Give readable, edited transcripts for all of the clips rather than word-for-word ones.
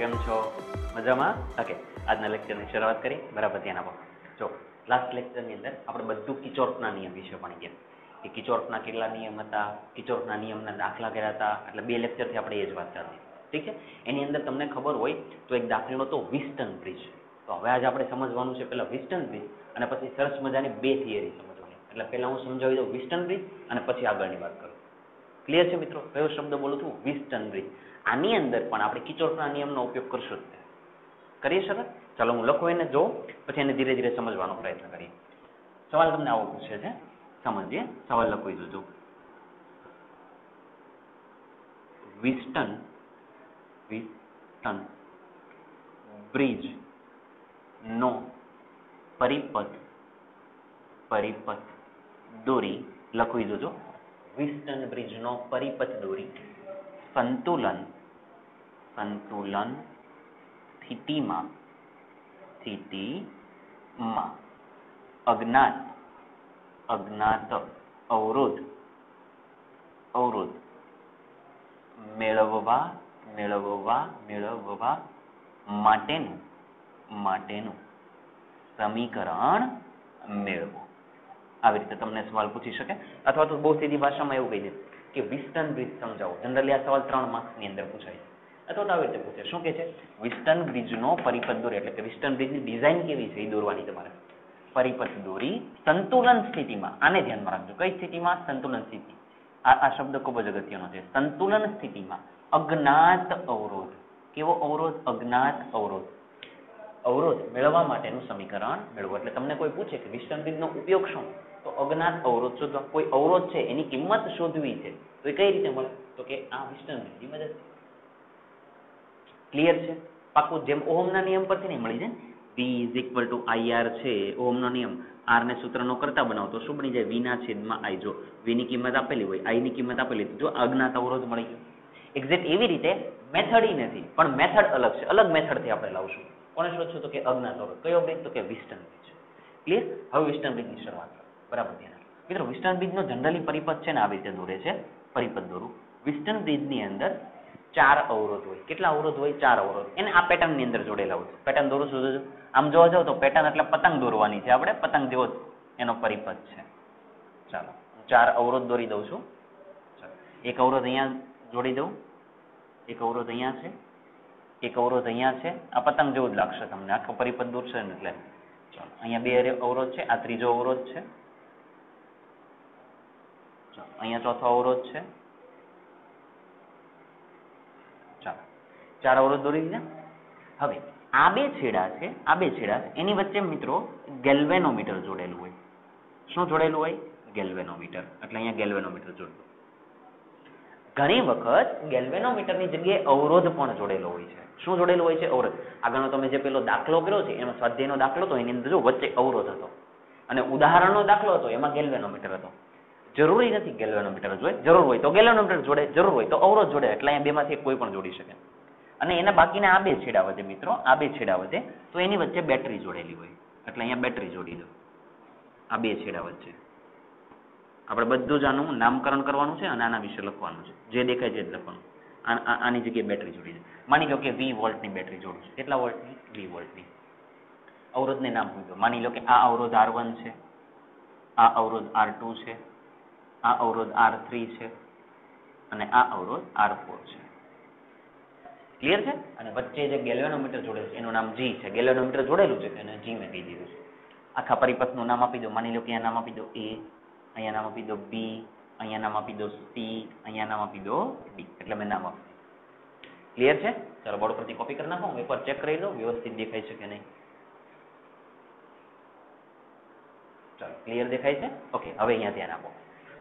કેમ છો? મજામાં? ઓકે, આજના લેક્ચરની શરૂઆત કરી. બરાબર ધ્યાન આપો. જો લાસ્ટ લેક્ચરની અંદર આપણે બધું કિચોર્ફના નિયમ વિશે ભણી ગયા કે કિચોર્ફના કેટલા નિયમ હતા, કિચોર્ફના નિયમના દાખલા કર્યા હતા. એટલે 2 લેક્ચરથી આપણે એ જ વાત કરતી. ઠીક છે. એની અંદર તમને ખબર હોય તો એક દાખલો હતો વિસ્ટન બ્રિજ. તો હવે આજે આપણે સમજવાનું છે પહેલા વિસ્ટન બ્રિજ અને પછી સરસ મજાની 2 થિયરી સમજવાની. એટલે પહેલા હું સમજાવી દઉં વિસ્ટન બ્રિજ અને પછી આગળની વાત કરું. ક્લિયર છે મિત્રો? કયો શબ્દ બોલું છું? વિસ્ટન બ્રિજ. આની અંદર પણ આપણે કિચોર્ફના નિયમનો ઉપયોગ કરશું જ. કરી શકે? ચાલો હું લખું એને, જો પછી એને ધીરે ધીરે સમજવાનો પ્રયત્ન કરીએ. સવાલ તમને આવો પૂછે છે, સમજીએ. સવાલ લખી જોજો. વિસ્ટન બ્રિજ નો પરિપથ દોરી લખી જોજો. વિસ્ટન બ્રિજ નો પરિપથ દોરી સંતુલન સ્થિતિમાં અજ્ઞાત અવરોધ મેળવવા માટેનું સમીકરણ મેળવો. આવી રીતે તમને સવાલ પૂછી શકે. અથવા તો બહુ સીધી ભાષામાં એવું કહી દે કે વિસ્ટન બ્રિજ સમજાવો. જનરલી આ સવાલ 3 માર્ક્સની અંદર પૂછાય છે. અથવા તો આવી રીતે પૂછે, શું કે છે? વિસ્ટન બ્રિજનો પરિપથ દોરી, એટલે કે વિસ્ટન બ્રિજની ડિઝાઇન કેવી છે એ દોરવાની તમારે. પરિપથ દોરી સંતુલન સ્થિતિમાં, આને ધ્યાનમાં રાખજો. કઈ સ્થિતિમાં? સંતુલન સ્થિતિ. આ શબ્દ ખૂબ જ અગત્યનો છે. સંતુલન સ્થિતિમાં અજ્ઞાત અવરોધ. કેવો અવરોધ? અજ્ઞાત અવરોધ મેળવવા માટેનું સમીકરણ મેળવો. એટલે તમને કોઈ પૂછે કે વિસ્ટન બ્રિજનો ઉપયોગ શું? તો અજ્ઞાત અવરોધ શોધવા. કોઈ અવરોધ છે એની કિંમત શોધવી છે, તો એ કઈ રીતે મળે? તો કે આ વિસ્ટન બ્રિજની મદદ. ક્લિયર છે? પાકું. જેમ ઓહમના નિયમ પરથી નહીં મળી જાય. V = IR છે ઓહમનો નિયમ. R ને સૂત્રનો કરતા બનાવો તો શું બની જાય? V ના છેદમાં I. જો V ની કિંમત આપેલી હોય, I ની કિંમત આપેલી હોય, જો અજ્ઞાત અવરોધ મળી ગયો. એક્ઝેક્ટ એવી રીતે મેથડ ઈ નથી, પણ મેથડ અલગ છે. અલગ મેથડથી આપણે લાવશું. કોને શોધશું? તો કે અજ્ઞાત અવરોધ. કયો બ્રિજ? તો કે વિસ્ટન બ્રિજ. ક્લિયર? હવે વિસ્ટન બ્રિજની શરૂઆત કરો. બરાબર ધ્યાન રાખો. મિત્રો વિસ્ટન બ્રિજનો જનરલી પરિપથ છે ને આવી રીતે દોરે છે. પરિપથ દોરું. વિસ્ટન બ્રિજની અંદર 4 અવરોધ હોય. કેટલા અવરોધ હોય? 4 અવરોધ. એને આ પેટર્નની અંદર જોડેલા હોય. પેટર્ન દોરું છું જોજો. આમ જોવા જાવ તો પેટર્ન એટલે પતંગ દોરવાની છે આપણે. પતંગ જેવો એનો પરિપથ છે. ચાલો 4 અવરોધ દોરી દઉં છું. ચાલો એક અવરોધ અહીંયા જોડી દઉં. એક અવરોધ અહીંયા છે. એક અવરોધ અહીંયા છે. આ પતંગ જેવું જ લાગશે તમને, આખો પરિપથ દોરશે ને એટલે. ચાલો અહીંયા 2 અવરોધ છે. આ ત્રીજો અવરોધ છે. ચાલો અહીંયા ચોથો અવરોધ છે. ચાલો 4 અવરોધ દોરી દીધા. હવે આ 2 છેડા છે. આ 2 છેડા છે. એની વચ્ચે મિત્રો ગેલ્વેનોમીટર જોડેલું હોય. શું જોડેલું હોય? ગેલ્વેનોમીટર. એટલે અહીંયા ગેલ્વેનોમીટર જોડેલું. ઘણી વખત ગેલ્વેનોમીટરની જગ્યાએ અવરોધ પણ જોડેલો હોય છે. શું જોડેલું હોય છે? અવરોધ. આગળનો તમે જે પેલો દાખલો કર્યો છે એમાં સ્વાધ્યાયનો દાખલો હતો, એની અંદર જો વચ્ચે અવરોધ હતો. અને ઉદાહરણનો દાખલો હતો એમાં ગેલ્વેનોમીટર હતો. જરૂરી નથી ગેલ્વેનોમીટર જોડે. જરૂર હોય તો ગેલ્વેનોમીટર જોડે, જરૂર હોય તો અવરોધ જોડે. એટલે અહીંયા બેમાંથી કોઈ પણ જોડી શકે. અને એના બાકીના આ 2 છેડા વધે મિત્રો. આ 2 છેડા વધે તો એની વચ્ચે બેટરી જોડેલી હોય. એટલે અહીંયા બેટરી જોડી દો. આ 2 છેડા વચ્ચે આપણે બધું જ આનું નામકરણ કરવાનું છે અને આના વિશે લખવાનું છે. જે દેખાય છે જ લખવાનું. આની જગ્યાએ બેટરી જોડી દો. માની લો કે 20 વોલ્ટની બેટરી જોડું છું. કેટલા વોલ્ટની? 20 વોલ્ટની. અવરોધને નામ આપી દો. માની લો કે આ અવરોધ R1 છે, આ અવરોધ R2 છે, આ અવરોધ R3 છે અને આ અવરોધ R4 છે. ક્લિયર છે? અને વચ્ચે જે ગેલ્વેનોમીટર જોડે છે એનું નામ G છે. ગેલ્વેનોમીટર જોડેલું છે એને G મેં કહી દીધું છે. આખા પરિપથનું નામ આપી દો. માની લો કે અહીંયા નામ આપી દો A, અહીંયા નામ આપી દો B, અહીંયા નામ આપી દો C, અહીંયા નામ આપી દો D. એટલે મેં નામ આપ્યું. ક્લિયર છે? ચાલો બોર્ડ પરથી કોપી કરી નાખો. એકવાર ચેક કરી લો વ્યવસ્થિત દેખાય છે કે નહીં. ચાલો ક્લિયર દેખાય છે? ઓકે. હવે અહીંયા ધ્યાન આપો.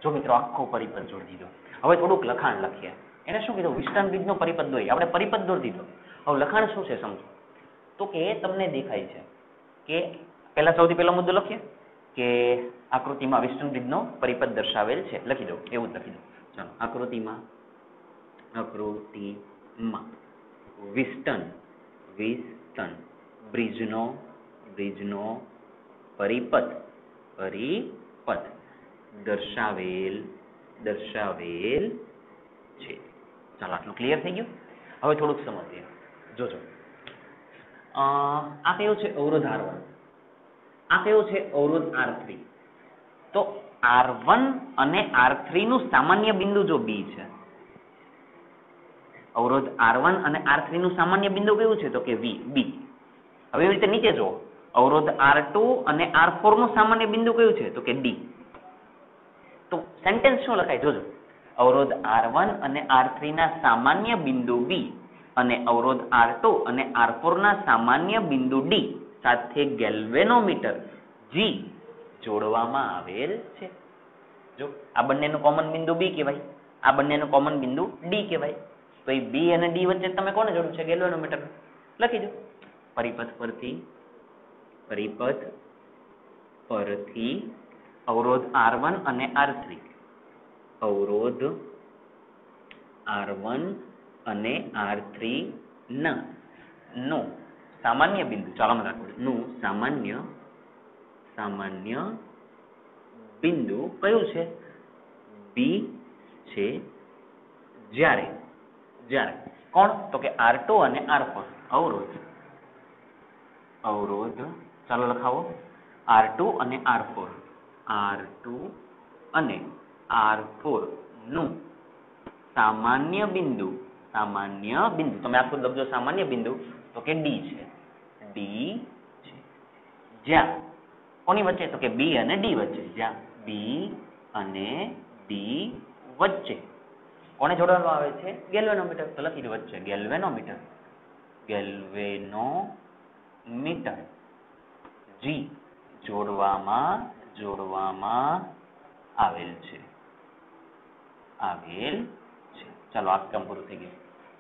જો મિત્રો આખો પરિપથ જોડી દીધો. હવે થોડુંક લખાણ લખીએ. એને શું કીધું? વિસ્ટન બ્રિજનો પરિપથ દોરી. આપણે પરિપથ દોરી દીધો. હવે લખાણ શું છે સમજો. તો કે તમને દેખાય છે કે સૌથી પહેલો મુદ્દો લખીએ કે આકૃતિમાં વિસ્ટન બ્રિજનો પરિપથ દર્શાવેલ છે. લખી દો. એવું જ લખી દો. ચાલો આકૃતિમાં વિસ્ટન બ્રિજનો પરિપથ દર્શાવેલ છે. ચાલો આટલું ક્લિયર થઈ ગયું. હવે થોડુંક સમજીએ. જોજો આ કયો છે અવરોધ R1, આ કયો છે અવરોધ R3. તો R1 અને R3 નું સામાન્ય બિંદુ જો B છે, અવરોધ R1 અને R3 નું સામાન્ય બિંદુ કયું છે તો કે B. હવે એવી રીતે નીચે જુઓ, અવરોધ R2 અને R4 નું સામાન્ય બિંદુ કયું છે તો કે D. તો સેન્ટેન્સ શું લખાય જોજો, અવરોધ R1 અને R3 ના સામાન્ય બિંદુ B અને અવરોધ R2 અને R4 ના સામાન્ય બિંદુ D સાથે ગેલ્વેનોમીટર G જોડવામાં આવેલ છે. જો આ બંનેનું કોમન બિંદુ B કહેવાય, આ બંનેનું કોમન બિંદુ D કહેવાય. તો એ B અને D વચ્ચે તમે કોને જોડ્યું છે? ગેલ્વેનોમીટર. લખી દો. પરિપથ પરથી અવરોધ R1 અને R3, અવરોધ R1 અને R3 નું સામાન્ય બિંદુ, ચાલો મને રાખો, નું સામાન્ય બિંદુ કયું છે? B છે. જ્યારે કોણ તો કે R2 અને R4 અવરોધ ચાલો લખાવો, R2 અને R4 નું સામાન્ય બિંદુ તમે આખું લખજો સામાન્ય બિંદુ તો કે D છે. જ્યાં કોની વચ્ચે તો કે B અને D વચ્ચે, જ્યાં B અને D વચ્ચે કોને જોડવામાં આવે છે? ગેલ્વેનોમીટર. તો લખી દો વચ્ચે ગેલ્વેનોમીટર G જોડવામાં આવેલ છે. ચાલો આ કામ પૂરું થઈ ગયું.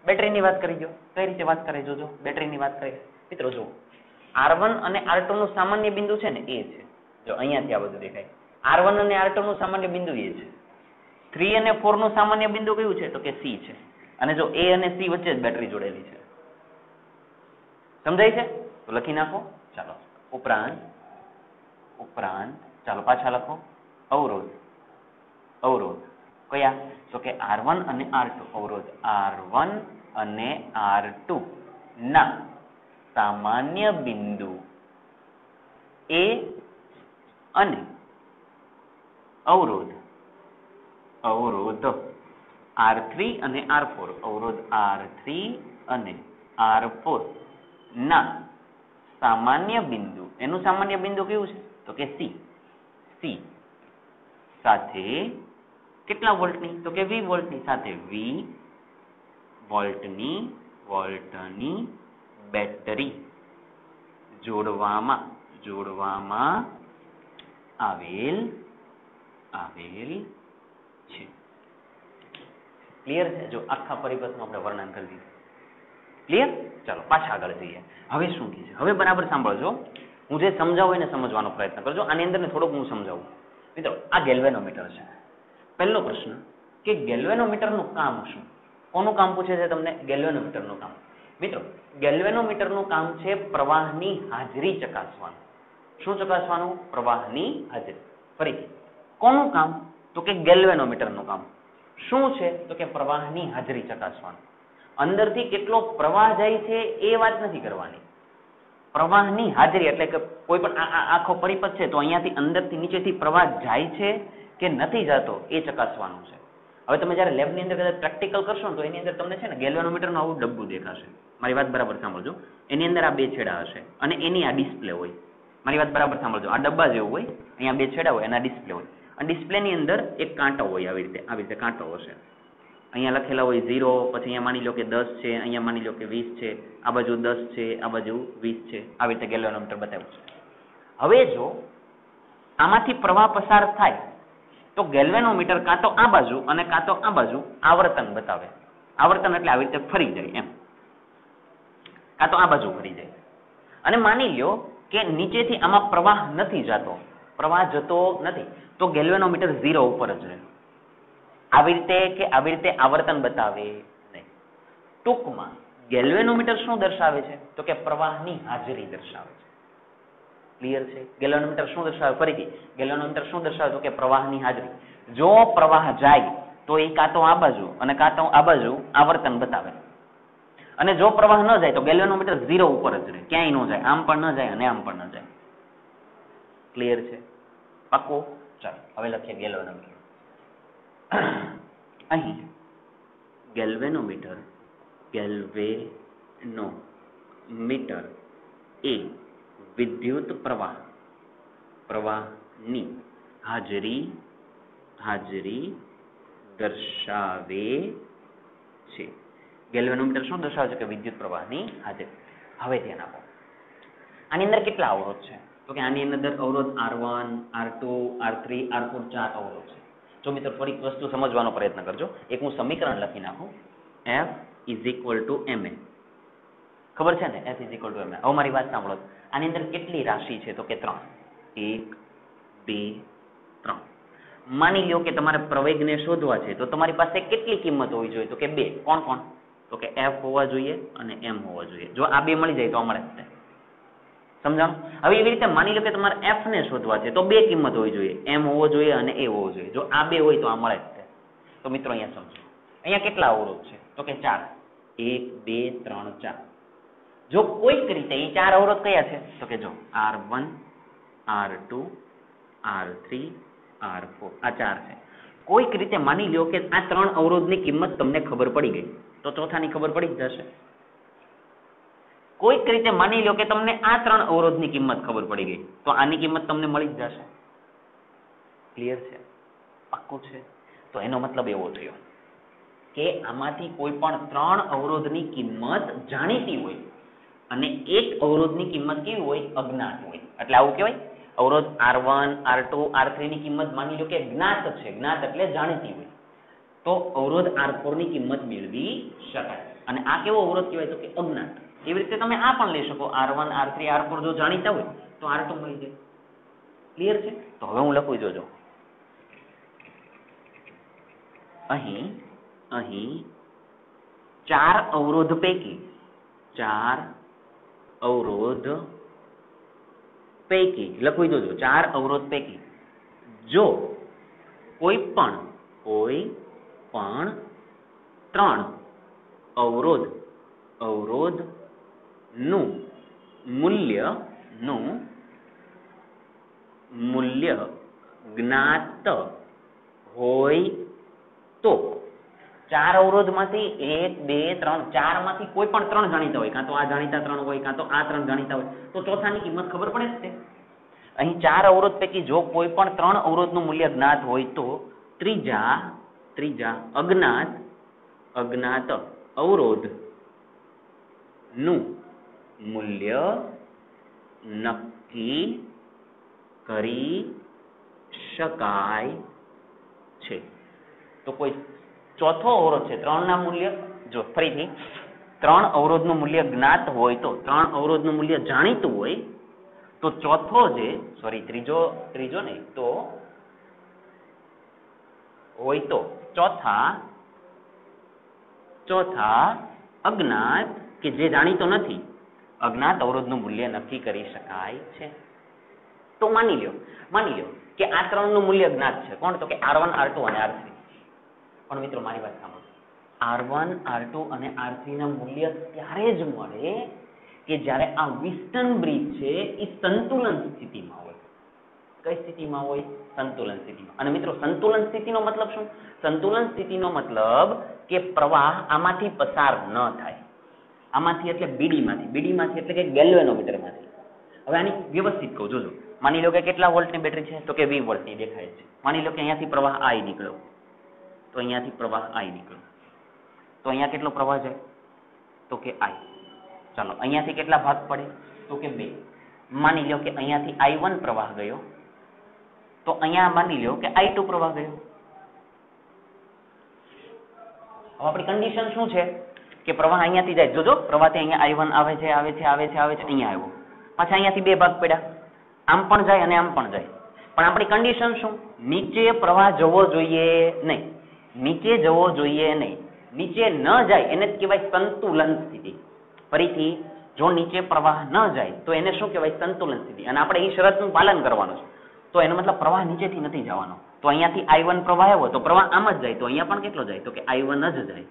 બેટરીની વાત કરી દો. કઈ રીતે વાત કરે જોજો, બેટરીની વાત કરીએ મિત્રો. જો R1 અને R2 નું સામાન્ય બિંદુ છે ને એ છે, જો અહીંયાથી આ બધું દેખાય. R1 અને R2 નું સામાન્ય બિંદુ એ છે. 3 અને 4 નું સામાન્ય બિંદુ કયું છે તો કે C છે. અને જો A અને C વચ્ચે જ બેટરી જોડેલી છે. સમજાય છે? તો લખી નાખો. ચાલો ઉપરાંત ચાલો પાછા લખો. અવરોધ કયા તો કે R1 અને R2, અવરોધ R1 અને R2 ના સામાન્ય બિંદુ A અને અવરોધ R3 અને R4, અવરોધ R3 અને R4 ના સામાન્ય બિંદુ, એનું સામાન્ય બિંદુ કયું છે તો કે C સાથે કેટલા વોલ્ટની તો કે V વોલ્ટની, સાથે V વોલ્ટની બેટરી જોડવામાં આવેલ છે. ક્લિયર છે? જો આખા પરિપથનું આપણે વર્ણન કરી દીધું. ક્લિયર? ચાલો પાછા આગળ જઈએ. હવે શું કહે છે? હવે બરાબર સાંભળજો. હું જે સમજાવું એને સમજવાનો પ્રયત્ન કરજો. આની અંદર થોડુંક હું સમજાવું. મિત્રો આ ગેલ્વેનોમીટર છે. પહેલો પ્રશ્ન કે ગેલ્વેનોમીટરનું કામ શું? કોનું કામ પૂછે છે તમને? ગેલ્વેનોમીટરનું કામ. મિત્રો ગેલ્વેનોમીટરનું કામ છે પ્રવાહની હાજરી ચકાસવાનું. શું ચકાસવાનું? પ્રવાહની હાજરી. ફરીથી કોનું કામ તો કે ગેલ્વેનોમીટરનું કામ. શું છે તો કે પ્રવાહની હાજરી ચકાસવાનું. અંદરથી કેટલો પ્રવાહ જાય છે એ વાત નથી કરવાની. પ્રવાહની હાજરી એટલે કે કોઈ પણ આખો પરિપથ છે તો અહીંયાથી અંદરથી નીચેથી પ્રવાહ જાય છે કે નથી જતો એ ચકાસવાનું છે. હવે તમે જ્યારે લેબની અંદર કદાચ પ્રેક્ટિકલ કરશો ને તો એની અંદર તમને છે ને ગેલ્વેનોમીટરનું આવું ડબ્બું દેખાશે. મારી વાત બરાબર સાંભળજો. એની અંદર આ બે છેડા હશે અને એની આ ડિસ્પ્લે હોય. મારી વાત બરાબર સાંભળજો. આ ડબ્બા જેવું હોય, અહીંયા બે છેડા હોય, એના ડિસ્પ્લે હોય. અને ડિસ્પ્લેની અંદર એક કાંટો હોય, આવી રીતે કાંટો હશે. અહીંયા લખેલા હોય 0, પછી અહીંયા માની લો કે 10 છે, અહીંયા માની લો કે 20 છે, આ બાજુ 10 છે, આ બાજુ 20 છે. આવી રીતે ગેલ્વેનોમીટર બતાવ્યું છે. હવે જો આમાંથી પ્રવાહ પસાર થાય તો ગેલ્વેનોમીટર કાં તો આ બાજુ અને કાં તો આ બાજુ આવર્તન બતાવે. આવર્તન એટલે આવી રીતે ફરી જાય એમ, કાં તો આ બાજુ ફરી જાય. અને માની લો કે નીચેથી આમાં પ્રવાહ નથી જતો, પ્રવાહ જતો નથી, તો ગેલ્વેનોમીટર 0 ઉપર જ રહે. આવી રીતે આવર્તન બતાવે નહીં. ટૂંકમાં ગેલ્વેનોમીટર શું દર્શાવે છે તો કે પ્રવાહની હાજરી દર્શાવે છે. ક્લિયર છે? ગેલ્વેનોમીટર શું દર્શાવે? ફરીથી ગેલ્વેનોમીટર શું દર્શાવે તો કે પ્રવાહની હાજરી. જો પ્રવાહ જાય તો એ કાં તો આ બાજુ અને કાં તો આ બાજુ આવર્તન બતાવે. અને જો પ્રવાહ ન જાય તો ગેલ્વેનોમીટર 0 ઉપર જ રહે, ક્યાંય ન જાય, આમ પણ ન જાય અને આમ પણ ન જાય. ક્લિયર છે? પાક્કું? ચાલો હવે લખીએ ગેલ્વેનોમીટર. અહીં ગેલ્વેનોમીટર એ વિદ્યુત પ્રવાહની હાજરી દર્શાવે છે. ગેલ્વેનોમીટર શું દર્શાવે છે? કે વિદ્યુત પ્રવાહની હાજરી. હવે ધ્યાન આપો, આની અંદર કેટલા અવરોધ છે? તો કે આની અંદર અવરોધ R1, R2, R3, R4 4 અવરોધ છે. જો મિત્રો થોડીક વસ્તુ સમજવાનો પ્રયત્ન કરજો. એક હું સમીકરણ લખી નાખું, F = ma. ખબર છે ને? F = ma. હવે મારી વાત સાંભળો, આની અંદર કેટલી રાશિ છે? તો કે 3. 1 2 3. માની લ્યો કે તમારે પ્રવેગને શોધવા છે તો તમારી પાસે કેટલી કિંમત હોવી જોઈએ? તો કે 2. કોણ કોણ? તો કે F હોવા જોઈએ અને m હોવા જોઈએ. જો આ બે મળી જાય તો મળે જ. સમજાણું? હવે એવી રીતે માની લો કે તમારે F ને શોધવા છે તો 2 કિંમત હોવી જોઈએ, m હોવો જોઈએ અને a હોવો જોઈએ. જો આ 2 હોય તો આ મળે જ. તો મિત્રો અહીંયા સમજો, અહીંયા કેટલા અવરોધ છે? તો કે 4. 1 2 3 4. જો કોઈક રીતે એ 4 અવરોધ કયા છે? તો કે જો R1, R2, R3, R4 આ 4 છે. કોઈક રીતે માની લ્યો કે આ 3 અવરોધની કિંમત તમને ખબર પડી ગઈ તો ચોથાની ખબર પડી જ જશે. કોઈક રીતે માની લો કે તમને આ 3 અવરોધની કિંમત ખબર પડી ગઈ તો આની કિંમત તમને મળી જ જશે. ક્લિયર છે? પાક્કું છે? તો એનો મતલબ એવો થયો કે આમાંથી કોઈ પણ 3 અવરોધની કિંમત જાણીતી હોય અને એક અવરોધની કિંમત કેવી હોય? અજ્ઞાત હોય. એટલે આવું કહેવાય અવરોધ R1, R2, R3 ની કિંમત માની લો કે જ્ઞાત છે. જ્ઞાત એટલે જાણીતી હોય તો અવરોધ R4 ની કિંમત મેળવી શકાય. અને આ કેવો અવરોધ કહેવાય? તો કે અજ્ઞાત. એવી રીતે તમે આ પણ લઈ શકો, R1, R3, R4 જો જાણીતા હોય તો R2 મળી જાય. ક્લિયર છે? તો હવે હું લખું, જોજો અહીં 4 અવરોધ પૈકી લખવું જોજો, 4 અવરોધ પૈકી જો કોઈ પણ 3 અવરોધનું મૂલ્ય જ્ઞાત હોય તો 4 અવરોધમાંથી 1 2 3 4 માંથી કોઈ પણ 3 જાણીતા હોય, કાં તો આ જાણીતા 3 હોય કાં તો આ 3 જાણીતા હોય તો ચોથાની કિંમત ખબર પડે જ છે. અહીં 4 અવરોધ પૈકી જો કોઈ પણ 3 અવરોધનું મૂલ્ય જ્ઞાત હોય તો ત્રીજા અજ્ઞાત અવરોધનું મૂલ્ય નક્કી કરી શકાય છે. તો કોઈ ચોથો અવરોધ છે, 3 ના મૂલ્ય, જો ફરીથી 3 અવરોધનું મૂલ્ય જ્ઞાત હોય તો 3 અવરોધનું મૂલ્ય જાણીતું હોય તો ચોથો જે ત્રીજો નહીં તો હોય તો ચોથા અજ્ઞાત કે જે જાણીતો નથી, અજ્ઞાત અવરોધનું મૂલ્ય નક્કી કરી શકાય છે. તો માની લ્યો કે આ 3 નું મૂલ્ય જ્ઞાત છે. કોણ? તો કે R1, R2 અને R3. પણ મિત્રો મારી વાત સાંભળો, R1, R2 અને R3 ના મૂલ્ય ત્યારે જ મળે કે જ્યારે આ વિસ્ટન બ્રિજ છે એ સંતુલન સ્થિતિમાં હોય. કઈ સ્થિતિમાં હોય? સંતુલન સ્થિતિમાં. અને મિત્રો સંતુલન સ્થિતિનો મતલબ શું? સંતુલન સ્થિતિનો મતલબ કે પ્રવાહ આમાંથી પસાર ન થાય. આમાંથી એટલે બીડીમાંથી એટલે કે ગેલ્વેનોમીટરમાંથી. હવે આની વ્યવસ્થિત કહું, જોજો. માની લો કે કેટલા વોલ્ટની બેટરી છે? તો કે 20 વોલ્ટની દેખાય છે. માની લો કે અહીંયાથી પ્રવાહ I નીકળ્યો તો અહીંયાથી પ્રવાહ I નીકળ્યો તો અહીંયા કેટલો પ્રવાહ જાય? તો કે I. ચાલો અહીંયાથી કેટલા ભાગ પડે? તો કે 2. માની લો કે અહીંયાથી I1 પ્રવાહ ગયો તો અહીંયા માની લો કે I2 પ્રવાહ ગયો. હવે આપણી કન્ડિશન શું છે કે પ્રવાહ અહીંયાથી જાય. જોજો પ્રવાહથી અહીંયા I1 આવે છે અહીંયા આવ્યો, પાછા અહીંયાથી 2 ભાગ પડ્યા, આમ પણ જાય અને આમ પણ જાય. પણ આપણી કન્ડિશન શું? નીચે પ્રવાહ જવો જોઈએ નહીં. નીચે ન જાય એને જ કહેવાય સંતુલન સ્થિતિ. ફરીથી, જો નીચે પ્રવાહ ન જાય તો એને શું કહેવાય? સંતુલન સ્થિતિ. અને આપણે એ શરતનું પાલન કરવાનું છે. તો એનો મતલબ પ્રવાહ નીચેથી નથી જવાનો. તો અહીંયાથી I1 પ્રવાહ આવ્યો તો પ્રવાહ આમ જ જાય તો અહીંયા પણ કેટલો જાય? તો કે I1 જ જાય.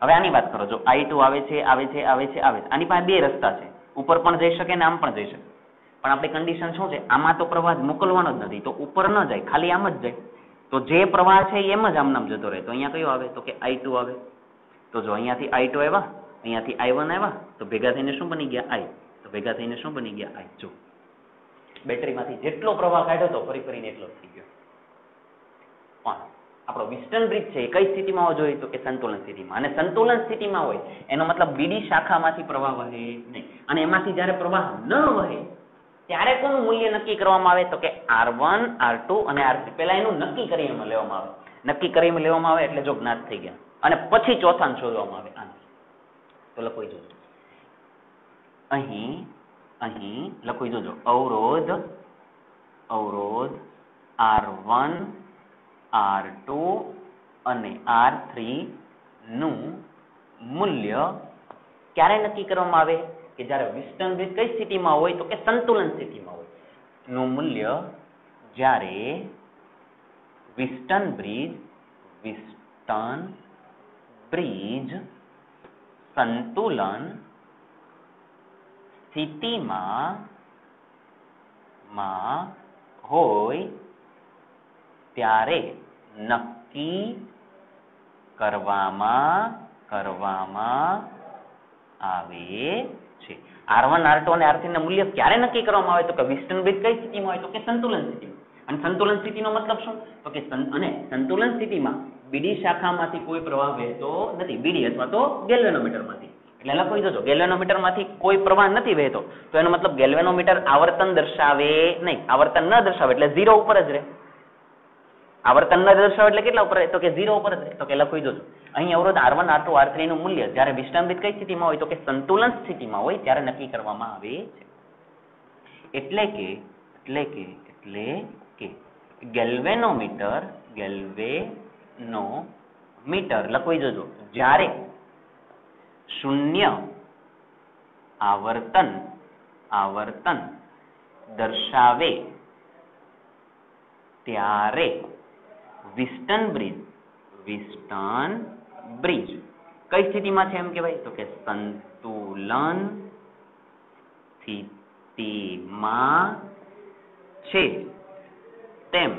હવે આની વાત કરો, જો I2 આવે છે આની પાસે બે રસ્તા છે, ઉપર પણ જઈ શકે ને આમ પણ જઈ શકે, પણ આપણી કન્ડિશન શું છે, આમાં તો પ્રવાહ મોકલવાનો જ નથી, તો ઉપર ન જાય, ખાલી આમ જ જાય, તો જે પ્રવાહ છે એમ જ આમ નામ જતો રહે. તો અહીંયા કયો આવે, તો કે I2 આવે. તો જો અહીંયાથી I2 આવ્યા, અહીંયાથી I1 આવ્યા, તો ભેગા થઈને શું બની ગયા, I. તો ભેગા થઈને શું બની ગયા, I. જો બેટરીમાંથી જેટલો પ્રવાહ કાઢ્યો તો ફરીને એટલો થઈ ગયો. પણ આપણો વિસ્ટન બ્રિજ છે એ કઈ સ્થિતિમાં હોવો જોઈએ, તો કે સંતુલન સ્થિતિમાં. અને સંતુલન સ્થિતિમાં હોય એનો મતલબ બીડી શાખામાંથી પ્રવાહ વહે નહીં, અને એમાંથી જ્યારે પ્રવાહ ન વહે ત્યારે કોનું મૂલ્ય નક્કી કરવામાં આવે, તો કે R1, R2 અને R3. પહેલા એનું નક્કી કરીને લેવામાં આવે, નક્કી કરીને લેવામાં આવે એટલે જો જ્ઞાત થઈ ગયા, અને પછી ચોથાને શોધવામાં આવે. આને તો લખી જોજો, અહીં લખી જોજો, અવરોધ R1, R2 અને R3 નું મૂલ્ય ક્યારે નક્કી કરવામાં આવે, કે જ્યારે વિસ્ટન બ્રિજ કઈ સ્થિતિમાં હોય, તો કે સંતુલન સ્થિતિમાં હોય. નું મૂલ્ય જ્યારે વિસ્ટન બ્રિજ સંતુલન સ્થિતિમાં હોય ત્યારે નક્કી કરવામાં આવે છે. R1, R2 અને R3 ના મૂલ્ય ક્યારે નક્કી કરવામાં આવે, તો કે વિસ્ટન બ્રિજ કઈ સ્થિતિમાં હોય, તો કે સંતુલન સ્થિતિમાં. અને સંતુલન સ્થિતિનો મતલબ શું, તો કે સંતુલન સ્થિતિમાં બીડી શાખામાંથી કોઈ પ્રવાહ વહેતો નથી, બીડી અથવા તો ગેલ્વેનોમીટરમાંથી. એટલે લખી દેજો, ગેલ્વેનોમીટરમાંથી કોઈ પ્રવાહ નથી વહેતો, તો એનો મતલબ ગેલ્વેનોમીટર આવર્તન દર્શાવે નહીં, આવર્તન ન દર્શાવે એટલે 0 ઉપર જ રહે. આવર્તન ન દર્શાવે એટલે કેટલા ઉપર રહે, તો કે 0 ઉપર જ રહે. તો કે લખી દેજો, અહીં અવરોધ R1, R2, R3 નું મૂલ્ય જ્યારે વિસ્ટન બ્રિજ કઈ સ્થિતિમાં હોય, તો કે સંતુલન સ્થિતિમાં હોય ત્યારે નક્કી કરવામાં આવે છે. એટલે કે ગેલ્વેનોમીટર લખી દેજો, જ્યારે શૂન્ય આવર્તન દર્શાવે ત્યારે વિસ્ટન બ્રિજ કઈ સ્થિતિમાં છે એમ કહેવાય, તો કે સંતુલન સ્થિતિમાં છે તેમ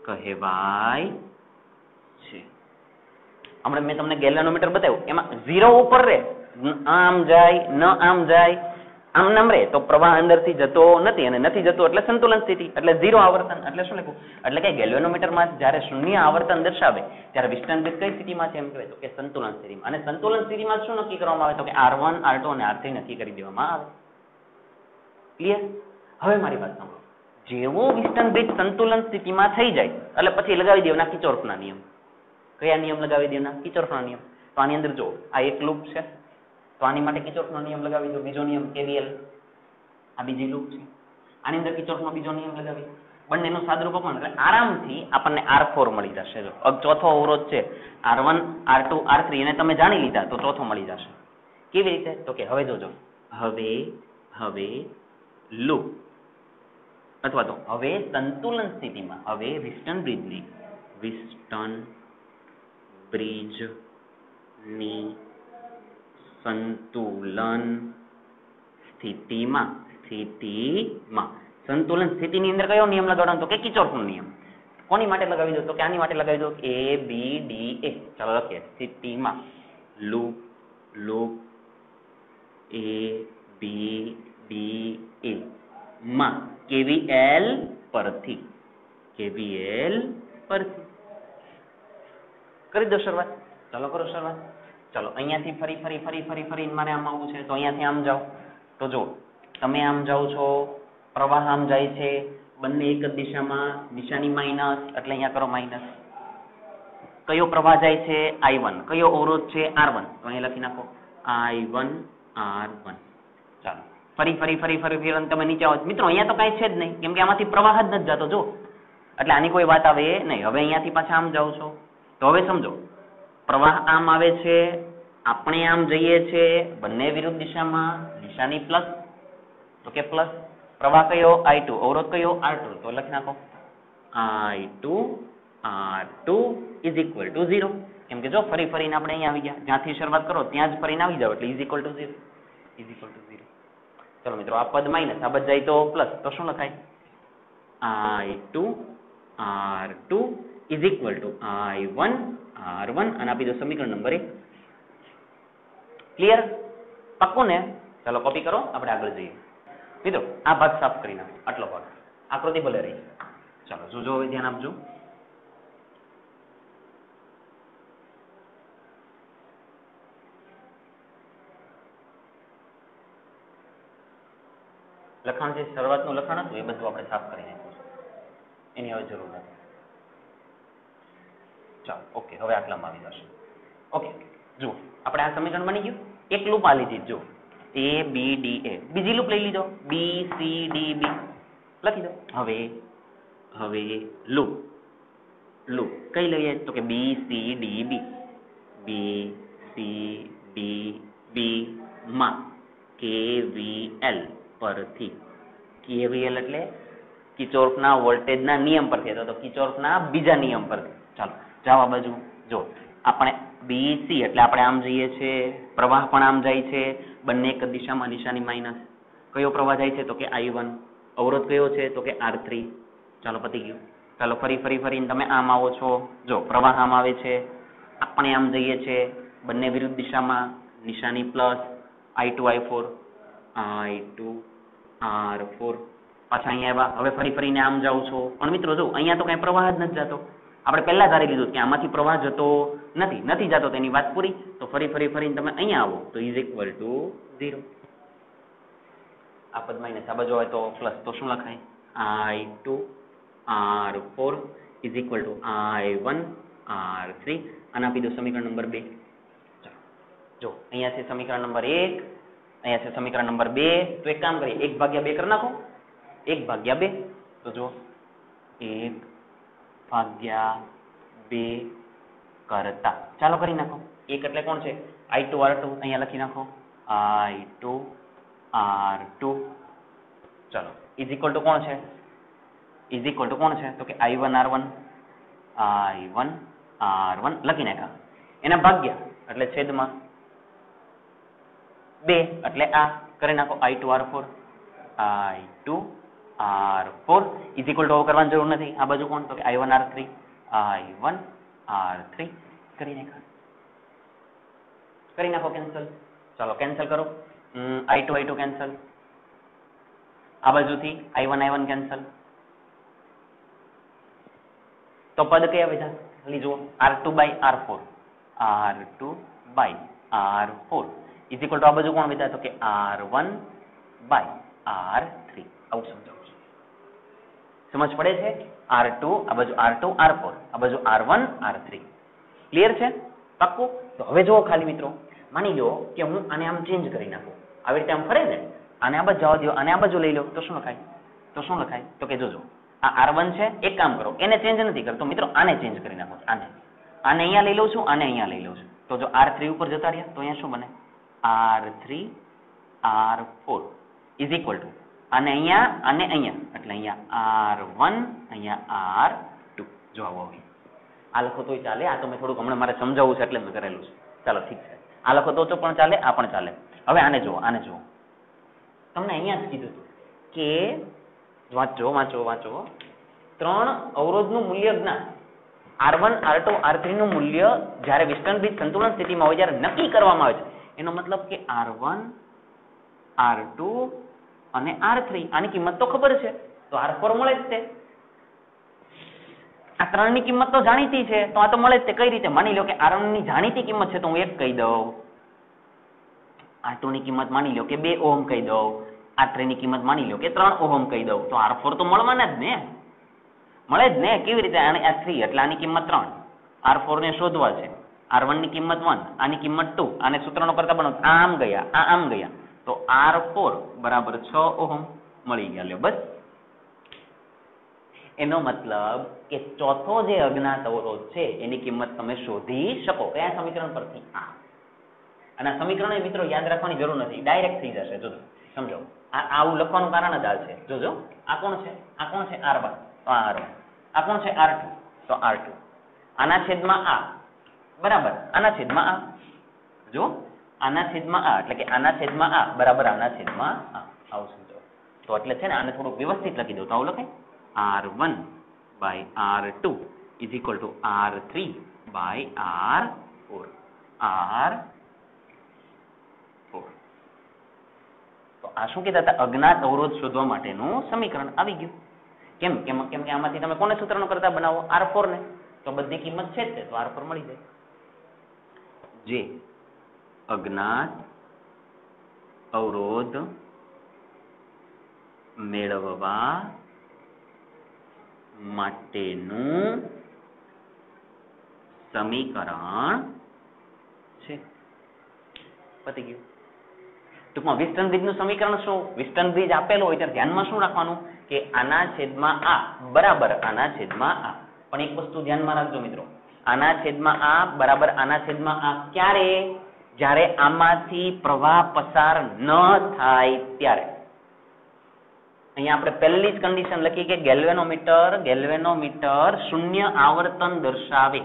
કહેવાય છે. હમણાં મેં તમને ગેલ્વેનોમીટર બતાવ્યું, એમાં 0 ઉપર રહે, આમ જાય ન આમ જાય, આમ નામ રહે તો પ્રવાહ અંદરથી જતો નથી, અને નથી જતો એટલે સંતુલન સ્થિતિ, એટલે 0 આવર્તન. એટલે શું લખ્યું, એટલે કે ગેલ્વેનોમીટરમાં જ્યારે શૂન્ય આવર્તન દર્શાવે ત્યારે વિસ્ટન બ્રિજ કઈ સ્થિતિમાં છે એમ કહેવાય, તો કે સંતુલન સ્થિતિમાં. અને સંતુલન સ્થિતિમાં શું નક્કી કરવામાં આવે, તો કે R1, R2 અને R3 નક્કી કરી દેવામાં આવે. ક્લિયર? હવે મારી વાત સાંભળો, જેવો વિસ્ટન બ્રિજ સંતુલન સ્થિતિમાં થઈ જાય એટલે પછી લગાવી દેવાના કિર્ચોફના નિયમ. કયા નિયમ લગાવી દેવાના? કિર્ચોફના નિયમ. તો આની અંદર જો આ એક લૂપ છે, તો આની માટે કિર્ચોફનો નિયમ લગાવી દો. બીજો નિયમ KVL, આ બીજી લૂપ છે, આની અંદર કિર્ચોફનો બીજો નિયમ લગાવી, બંનેનું સાદુરૂપ આપો એટલે આરામથી આપણને R4 મળી જશે. જો ચોથો અવરોધ છે R1, R2, R3 એને તમે જાણી લીધા તો ચોથો મળી જશે. કેવી રીતે? તો કે હવે જોજો, હવે લૂપ અથવા તો હવે સંતુલન સ્થિતિમાં, હવે વિસ્ટન બ્રિજની સંતુલન સ્થિતિમાં સંતુલન સ્થિતિની અંદર કયો નિયમ લગાડવાનો, તો કે કિર્ચોફનો નિયમ. કોની માટે લગાવી દો, તો કે આની માટે લગાવી દો, ABDA. ચાલો લખીએ, સ્થિતિમાં લૂપ ABDA માં KVL પરથી કરી દો શરૂઆત. ચાલો કરો શરૂઆત. ચાલો અહીંયાથી ફરી મારે આમ આવવું છે, તો અહીંયાથી આમ જાઓ. તો જો તમે આમ જાઓ છો, પ્રવાહ આમ જાય છે, બંને એક જ દિશામાં, નિશાની માઇનસ એટલે અહીંયા કરો માઇનસ. કયો પ્રવાહ જાય છે? I1. કયો અવરોધ છે? R1. તો અહીંયા લખી નાખો I1 R1. ચાલો ફરી તમે નીચે આવો. મિત્રો અહીંયા તો કાંઈ છે જ નહીં, કેમ કે આમાંથી પ્રવાહ જ નથી જતો. જો એટલે આની કોઈ વાત આવે નહીં. હવે અહીંયાથી પાછા આમ જાઓ છો, તો હવે સમજો, પ્રવાહ આમ આવે છે, આપણે આમ જઈએ છે, બંને વિરુદ્ધ દિશામાં, નિશાની પ્લસ, તો કે પ્લસ. પ્રવાહ કયો? I2. અવરોધ કયો? R2. તો લખી નાખો I2 R2 = 0. કેમ કે જો ફરી ફરીને આપણે અહીંયા આવી ગયા, જ્યાંથી શરૂઆત કરો ત્યાં જ ફરીને આવી જાવ એટલે ઇઝ ઇક્વલ ટુ 0. ચલો મિત્રો આ પદ માઇનસ, આ પદ જાય તો પ્લસ, તો શું લખાય? I2 R2 is equal two I1 R1 અને આપી દો સમીકરણ નંબર 1. ક્લિયર? પાક્કું ને? ચાલો કોપી કરો, આપણે આગળ જઈએ. મિત્રો આ ભાગ સાફ કરી નાખો, આટલો ભાગ આકૃતિ ભલે રહી. ચાલો જોજો, હવે ધ્યાન આપજો. લખાણ જે શરૂઆતનું લખાણ હતું એ બધું આપણે સાફ કરી નાખ્યું છે, એની હવે જરૂર નથી. ચાલો ઓકે, હવે આટલામાં આવી જશે. ઓકે જુઓ, આપણે આ સમીકરણ બની ગયું. એક લૂપ આ લીધી, જો A B D A, બીજી લૂપ લઈ લીધો B C D B લખી દો. હવે લૂપ કઈ લઈએ? તો કે B C D B માં KVL પરથી, KVL એટલે કિર્ચોફના વોલ્ટેજના નિયમ પરથી, અથવા તો કિર્ચોફના બીજા નિયમ પરથી. ચાલો જાઓ આ બાજુ. જો આપણે BC એટલે આપણે આમ જઈએ છીએ, પ્રવાહ પણ આમ જાય છે, બંને એક જ દિશામાં, નિશાની માઇનસ. કયો પ્રવાહ જાય છે? તો કે I1. અવરોધ કયો છે? તો કે R3. ચાલો પતી ગયું. ચાલો ફરીને તમે આમ આવો છો, જો પ્રવાહ આમ આવે છે, આપણે આમ જઈએ છીએ, બંને વિરુદ્ધ દિશામાં, નિશાની પ્લસ, I2 I4 R4. પાછા અહીંયા આવ્યા, હવે ફરીને આમ જાઉં છો, પણ મિત્રો જો અહીંયા તો કઈ પ્રવાહ જ નથી જતો. આપણે પહેલા ધારી લીધું કે આમાંથી પ્રવાહ જતો નથી જતો, તેની વાત પૂરી. તો ફરીને તમે અહીંયા આવો તો ઇઝ ઇક્વલ ટુ 0. આ પદ માઇનસ, આ બાજુ હોય તો પ્લસ, તો શું લખાય? I2 R4 is equal two I1 R3 અને આપી દો સમીકરણ નંબર 2. ચાલો જો અહીંયા છે સમીકરણ નંબર 1, અહીંયા છે સમીકરણ નંબર 2. તો એક કામ કરીએ, 1/2 કરી નાખો. 1/2 તો જો 1/2 કરતા, ચાલો કરી નાખો. 1 એટલે કોણ છે? I2 R2, અહીંયા લખી નાખો I2 R2. ચાલો ઇઝ ઇક્વલ ટુ કોણ છે? ઇઝ ઇક્વલ ટુ કોણ છે? તો કે I1 R1 લખી નાખ્યા. એના ભાગ્યા એટલે છેદમાં 2 એટલે આ કરી નાખો I2 R4 is equal two કરવાની જરૂર નથી. આ બાજુ કોણ? તો કે I1 R3 કરી નાખો કેન્સલ. ચાલો કેન્સલ કરો. I2 કેન્સલ, આ બાજુથી I1 કેન્સલ. તો પદ કયા વધ્યા? ખાલી જુઓ R2/R4 ઇઝ ઇક્વલ ટુ આ બાજુ કોણ વધ્યા? તો કે R1/R3. આવું સમજાવું છું, સમજ પડે છે? R2 આ બાજુ R2 R4, આ બાજુ R1 R3. ક્લિયર છે? પાક્કું? તો હવે જુઓ ખાલી મિત્રો, માની લો કે હું આને આમ ચેન્જ કરી નાખું, આવી રીતે આમ ફરે ને, આને આ બાજુ જવા દો, આને આ બાજુ લઈ લો, તો શું લખાય? તો કે જોજો આ R1 છે, એક કામ કરો, એને ચેન્જ નથી કરતો મિત્રો, આને ચેન્જ કરી નાખો. આને અહીંયા લઈ લઉં છું, આને અહીંયા લઈ લઉં છું. તો જો R3 ઉપર જતા રહ્યા તો અહીંયા શું બને? R3 R4 is equal two આને અહીંયા, આને અહીંયા, એટલે અહીંયા R1 અહીંયા R2. જો આવો આ લખો તોય ચાલે, આ તો મેં થોડુંક હમણાં મારે સમજાવવું છે એટલે મેં કરેલું છે. ચાલો ઠીક છે, આ લખો તો પણ ચાલે, આ પણ ચાલે. હવે આને જુઓ, તમને અહીંયા જ કીધું હતું કે વાંચો 3 અવરોધનું મૂલ્ય જ્ઞાન. R1 R2 R3 નું મૂલ્ય જ્યારે વિસ્તંભિત સંતુલન સ્થિતિમાં હોય ત્યારે નક્કી કરવામાં આવે છે. એનો મતલબ કે R1 R2 અને R3 આની કિંમત તો ખબર છે, તો R4 મળે જ છે. આ 3 ની કિંમત તો જાણીતી છે, તો આ તો મળે જ છે. કઈ રીતે? માની લો કે R1 ની જાણીતી કિંમત છે તો હું 1 કહી દઉં, R2 ની કિંમત માની લો કે 2 ઓહમ કહી દઉં, R3 ની કિંમત માની લો કે 3 ઓહમ કહી દઉં, તો R4 તો મળવાના જ ને, મળે જ ને. કેવી રીતે? આને R3 એટલે આની કિંમત 3, R4 ને શોધવા છે, R1 ની કિંમત 1, આની કિંમત 2, આને સૂત્રનો કરતા બનાવો, આમ ગયા, તો R4 બરાબર 6 ઓહમ મળી ગયા. લ્યો બસ. એનો મતલબ કે ચોથો જે અજ્ઞાત અવરોધ છે એની કિંમત તમે શોધી શકો. કયા સમીકરણ પરથી? આ. અને આ સમીકરણ મિત્રો યાદ રાખવાની જરૂર નથી, ડાયરેક્ટ થઈ જશે. જોજો, સમજો, આવું લખવાનું કારણ જ આ છે. જોજો, આ કોણ છે? R1, તો R1. આ કોણ છે? R2, તો R2. આના છેદમાં આ બરાબર આના છેદમાં આ. જો આના છેદમાં આ એટલે કે આના છેદમાં આ બરાબર આના છેદમાં આ આવું સમજો. તો એટલે છે ને આને થોડું વ્યવસ્થિત લખી દઉં તો આવું લખાય R1 by R2 is equal to R3 by R4. તો આ શું કહેતા હતા? અજ્ઞાત અવરોધ શોધવા માટેનું સમીકરણ આવી ગયું. કેમ કે આમાંથી તમે કોને સૂત્રનો કરતા બનાવો? R4 ને. તો બધી કિંમત છે જ તે તો R4 મળી જાય. જે અજ્ઞાત અવરોધ મેળવવા માટેનું સમીકરણ છે. પતી ગયું. ટૂંકમાં વિસ્ટન બ્રિજનું સમીકરણ શું? વિસ્ટન બ્રિજ આપેલો હોય ત્યારે ધ્યાનમાં શું રાખવાનું કે આના છેદમાં આ બરાબર આના છેદમાં આ. પણ એક વસ્તુ ધ્યાનમાં રાખજો મિત્રો, આના છેદમાં આ બરાબર આના છેદમાં આ ક્યારે? જ્યારે આમાંથી પ્રવાહ પસાર ન થાય ત્યારે. અહીંયા આપણે પહેલી જ કન્ડિશન લખી કે ગેલ્વેનોમીટર શૂન્ય આવર્તન દર્શાવે.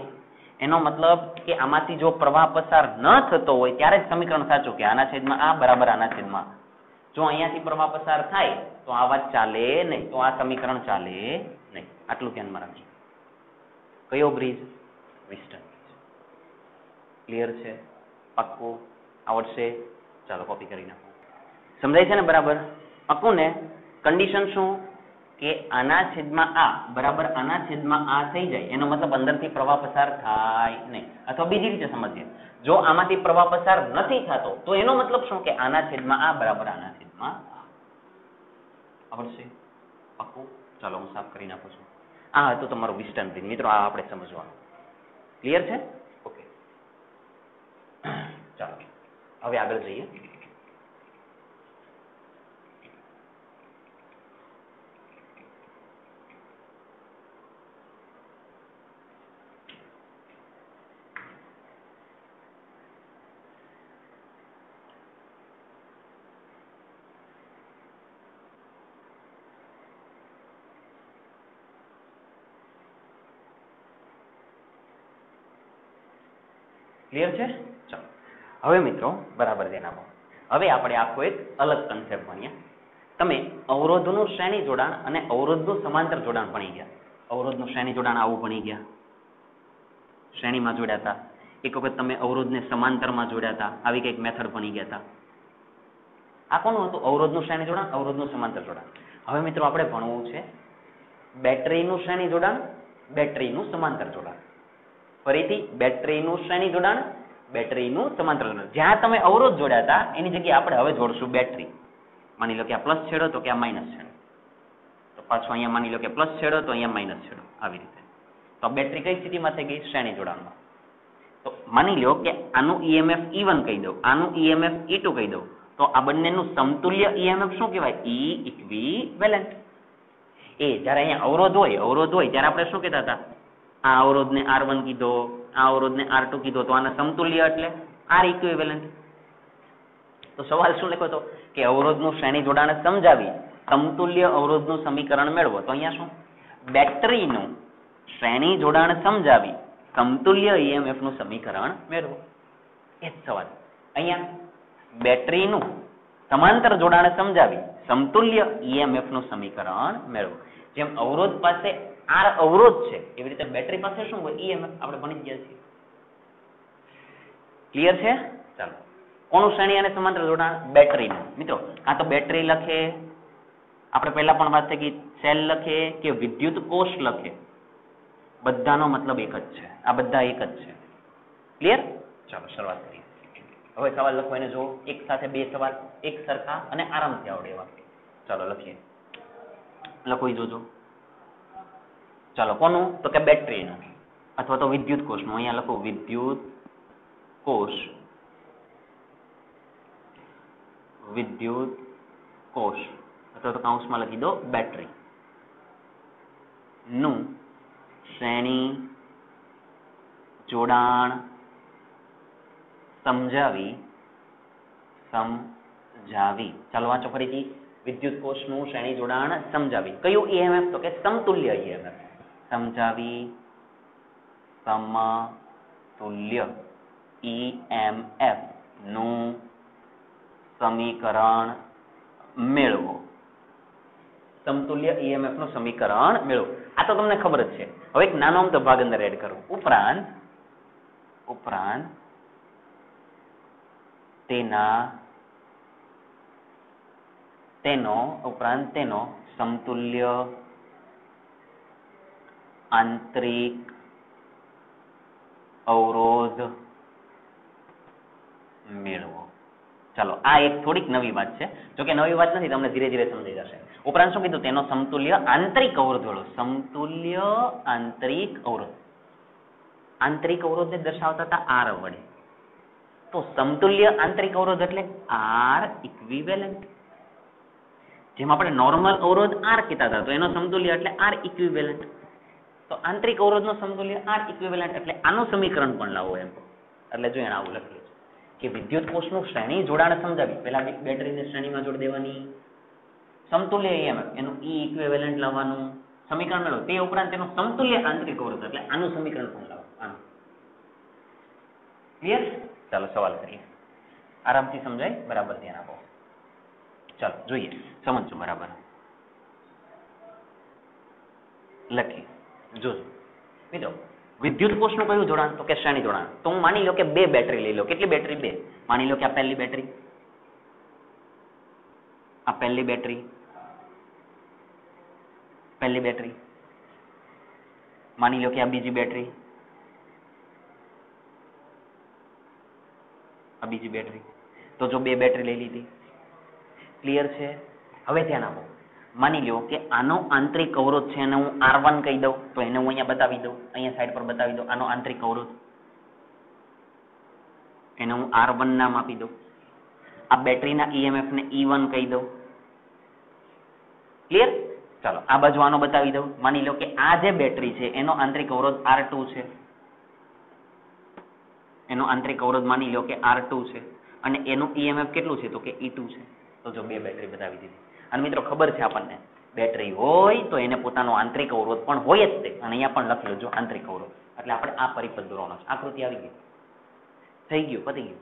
એનો મતલબ કે આમાંથી જો પ્રવાહ પસાર ન થતો હોય ત્યારે જ સમીકરણ સાચું કે આના છેદમાં આ બરાબર આના છેદમાં. જો અહીંયાથી પ્રવાહ પસાર થાય તો આ વાત ચાલે નહીં, તો આ સમીકરણ ચાલે નહીં. આટલું ધ્યાનમાં રાખજો. કયો બ્રિજ? વિસ્ટન બ્રિજ. ક્લિયર છે? પાક્કું? આવડશે? ચાલો કોપી કરી નાખો. સમજાય છે ને બરાબર? પાક્કું ને? કન્ડિશન શું કે આના છેદમાં આ બરાબર આના છેદમાં આ થઈ જાય એનો મતલબ અંદરથી પ્રવાહ પસાર થાય નહીં. અથવા બીજી રીતે સમજીએ, જો આમાંથી પ્રવાહ પસાર નથી થતો તો એનો મતલબ શું કે આના છેદમાં આ બરાબર આના છેદમાં આ. આવડશે? પાક્કું? ચાલો હું સાફ કરી નાખું છું. આ હતું તમારું વિસ્ટન બ્રિજ. મિત્રો આ આપણે સમજવાનું. ક્લિયર છે? ઓકે, ચાલો હવે આગળ જઈએ. ક્લિયર છે? ચાલો હવે મિત્રો બરાબર ધ્યાન આપો. હવે આપણે આખો એક અલગ કન્સેપ્ટ ભણ્યા. તમે અવરોધનું શ્રેણી જોડાણ અને અવરોધનું સમાંતર જોડાણ ભણી ગયા. અવરોધનું શ્રેણી જોડાણ આવું ભણી ગયા, શ્રેણીમાં જોડ્યા હતા. એક વખત તમે અવરોધને સમાંતરમાં જોડ્યા હતા, આવી કંઈક મેથડ ભણી ગયા હતા. આ કોનું હતું? અવરોધનું શ્રેણી જોડાણ, અવરોધનું સમાંતર જોડાણ. હવે મિત્રો આપણે ભણવું છે બેટરીનું શ્રેણી જોડાણ, બેટરીનું સમાંતર જોડાણ. ફરીથી બેટરીનું શ્રેણી જોડાણ, બેટરીનું સમાંતર જોડાણ. જ્યાં તમે અવરોધ જોડ્યા હતા એની જગ્યાએ આપણે હવે જોડશું બેટરી. માની લો કે આ પ્લસ છેડો તો કે આ માઇનસ છેડો, તો પાછો અહીંયા માની લો કે પ્લસ છેડો તો અહીંયા માઇનસ છેડો, આવી રીતે. તો બેટરી કઈ સ્થિતિમાં થઈ ગઈ? શ્રેણી જોડાણમાં. તો માની લો કે આનું EMF E1 કહી દઉં, આનું EMF E2 કહી દઉં, તો આ બંનેનું સમતુલ્ય EMF શું કહેવાય? E equivalent. જ્યારે અહીંયા અવરોધ હોય ત્યારે આપણે શું કહેતા હતા? આ અવરોધને R1 કીધો, આ અવરોધને R2 કીધો, તો આના સમતુલ્ય એટલે R ઇક્વિવેલન્ટ. તો સવાલ શું લખ્યો હતો કે અવરોધનું શ્રેણી જોડાણ સમજાવી સમતુલ્ય અવરોધનું સમીકરણ મેળવો. તો અહીંયા શું? બેટરીનું શ્રેણી જોડાણ સમજાવી સમતુલ્ય EMF નું સમીકરણ મેળવો. એ જ સવાલ. અહીંયા બેટરીનું સમાંતર જોડાણ સમજાવી સમતુલ્ય EMF નું સમીકરણ મેળવો. જેમ અવરોધ પાસે R અવરોધ છે એવી રીતે બેટરી પાસે શું હોય? EMF. આપણે ભણી ગયા છીએ. ક્લિયર છે? ચાલો, કોનું શ્રેણી અને સમાંતર જોડાણ? બેટરીનું. મિત્રો આ તો બેટરી લખે, આપણે પહેલા પણ વાત થઈ ગઈ, સેલ લખે કે વિદ્યુત કોષ લખે, બધાનો મતલબ એક જ છે. આ બધા એક જ છે. ક્લિયર? ચાલો શરૂઆત કરીએ. હવે સવાલ લખો એને જો એક સાથે બે સવાલ, એક સરખા અને આરામથી આવડે એવા. ચાલો લખીએ. લખો જોજો. ચાલો કોનું? તો કે બેટરીનું અથવા તો વિદ્યુત કોષનું. અહીંયા લખો વિદ્યુત કોષ, વિદ્યુત કોષ અથવા તો કૌંસમાં લખી દો બેટરી નું શ્રેણી જોડાણ સમજાવી. ચાલો વાંચો ફરીથી. વિદ્યુત કોષનું શ્રેણી જોડાણ સમજાવી. કયું EMF? તો કે સમતુલ્ય EMF. સમજાવી સમતુલ્ય EMF નું સમીકરણ મેળવો. સમતુલ્ય EMF નું સમીકરણ મેળવો. આ તો તમને ખબર જ છે. હવે એક નાનો અમથો ભાગ અંદર એડ કરો. ઉપરાંત તેનો સમતુલ્ય આંતરિક અવરોધ મેળવો. ચાલો આ એક થોડીક નવી વાત છે. જો કે નવી વાત નથી, તમને ધીરે ધીરે સમજાઈ જશે. ઉપરાંત શું કીધું? તેનો સમતુલ્ય આંતરિક અવરોધ મેળવો. સમતુલ્ય આંતરિક અવરોધ. આંતરિક અવરોધને દર્શાવતા હતા R વડે. તો સમતુલ્ય આંતરિક અવરોધ એટલે R ઇક્વિવેલન્ટ. જેમ આપણે નોર્મલ અવરોધ R કીધા હતા, તો એનો સમતુલ્ય એટલે R ઇક્વિવેલન્ટ. તો આંતરિક અવરોધનો સમતુલ્ય R ઇક્વિવેલન્ટ એટલે આનું સમીકરણ પણ લાવો એમ. એટલે જો એને આવું લખેલું છે કે વિદ્યુત કોષનું શ્રેણી જોડાણ સમજાવી. પહેલા બેટરીને શ્રેણીમાં જોડી દેવાની, સમતુલ્ય EMF એનું E ઇક્વિવેલન્ટ લાવવાનું, સમીકરણ મેળવો. તે ઉપરાંત તેનું સમતુલ્ય આંતરિક અવરોધ એટલે આનું સમીકરણ પણ લાવો. આનું ક્લિયર? ચાલો સવાલ કરીએ. આરામથી સમજાય, બરાબર ધ્યાન આપો. ચાલો જોઈએ, સમજજો બરાબર. લખી જોજો મિત્રો. વિદ્યુત કોષનું કયું જોડાણ? તો કે શ્રેણી જોડાણ. તો હું માની લો કે 2 બેટરી લઈ લો. કેટલી બેટરી? 2. માની લો કે આ પહેલી બેટરી, આ પહેલી બેટરી, માની લો કે આ બીજી બેટરી, આ બીજી બેટરી. તો જો 2 બેટરી લઈ લીધી. ક્લિયર છે? હવે ધ્યાન આપો. માની લો કે આનો આંતરિક અવરોધ છે એને હું R1 કહી દઉં, તો એને હું અહીંયા બતાવી દઉં, અહીંયા સાઈડ પર બતાવી દઉં. આનો આંતરિક અવરોધ એને હું R1 નામ આપી દઉં. આ બેટરીના EMF ને E1 કહી દઉં. ક્લિયર? ચાલો આ બાજુ આનો બતાવી દઉં. માની લો કે આ જે બેટરી છે એનો આંતરિક અવરોધ R2 છે. એનો આંતરિક અવરોધ માની લો કે R2 છે અને એનું EMF કેટલું છે? તો કે E2 છે. તો જો 2 બેટરી બતાવી દીધી. અને મિત્રો ખબર છે આપણને, બેટરી હોય તો એને પોતાનો આંતરિક અવરોધ પણ હોય જ તે. અને અહીંયા પણ લખેલું જો આંતરિક અવરોધ. એટલે આપણે આ પરિપથ દોરવાનો છે. આકૃતિ આવી ગઈ, થઈ ગયું, પતી ગયું.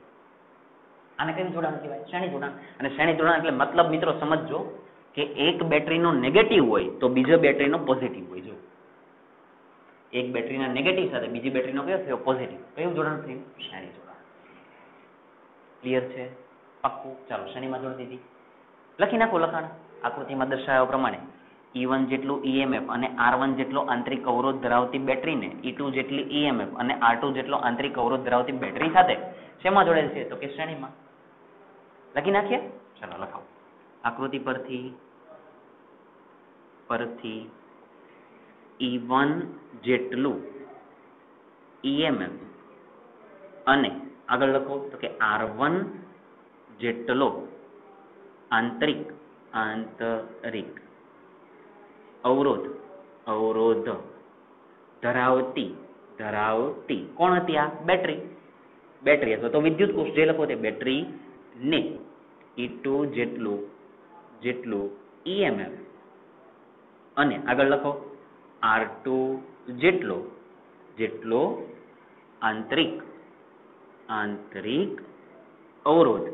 આને કયું જોડાણ કહેવાય? શ્રેણી જોડાણ. અને શ્રેણી જોડાણ એટલે મતલબ મિત્રો સમજજો કે એક બેટરીનો નેગેટિવ હોય તો બીજો બેટરીનો પોઝિટિવ હોય. જો એક બેટરીના નેગેટિવ સાથે બીજી બેટરીનો કયો થયો? પોઝિટિવ. કયું જોડાણ થયું? શ્રેણી જોડાણ. ક્લિયર છે? પાક્કું? ચાલો શ્રેણીમાં જોડી દીધી. લખી નાખો લખાણ આકૃતિમાં દર્શાવ્યા પ્રમાણે. E1 જેટલું EMF અને R1 જેટલો આંતરિક અવરોધ ધરાવતી બેટરીને E2 જેટલી EMF અને R2 જેટલો આંતરિક અવરોધ ધરાવતી બેટરી સાથે શેમાં જોડેલ છે? તો કે શ્રેણીમાં. લખી નાખીએ? ચાલો લખાવો. આકૃતિ પરથી E1 જેટલું EMF અને આગળ લખો તો કે R1 જેટલો આંતરિક અવરોધ ધરાવતી કોણ હતી? આ બેટરી અથવા તો વિદ્યુત કોષ જે લખો તે બેટરી ને E2 જેટલું EMF અને આગળ લખો R2 જેટલો આંતરિક અવરોધ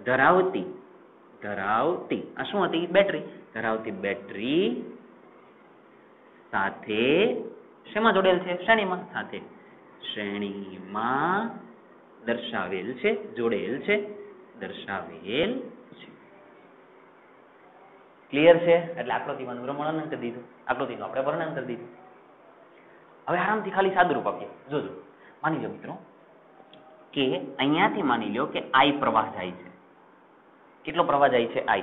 ધરાવતી આ શું હતી? બેટરી. ધરાવતી બેટરી સાથે શેમાં જોડેલ છે? શ્રેણીમાં. સાથે શ્રેણીમાં દર્શાવેલ છે, જોડેલ છે, દર્શાવેલ છે. ક્લિયર છે? એટલે આકૃતિમાં વર્ણન કરી દીધું. આકૃતિનું આપણે વર્ણન કરી દીધું. હવે આરામથી ખાલી સાદુરૂપ આપીએ. જોજો માની લો મિત્રો કે અહીંયાથી માની લો કે I પ્રવાહ જાય છે. કેટલો પ્રવાહ જાય છે? I.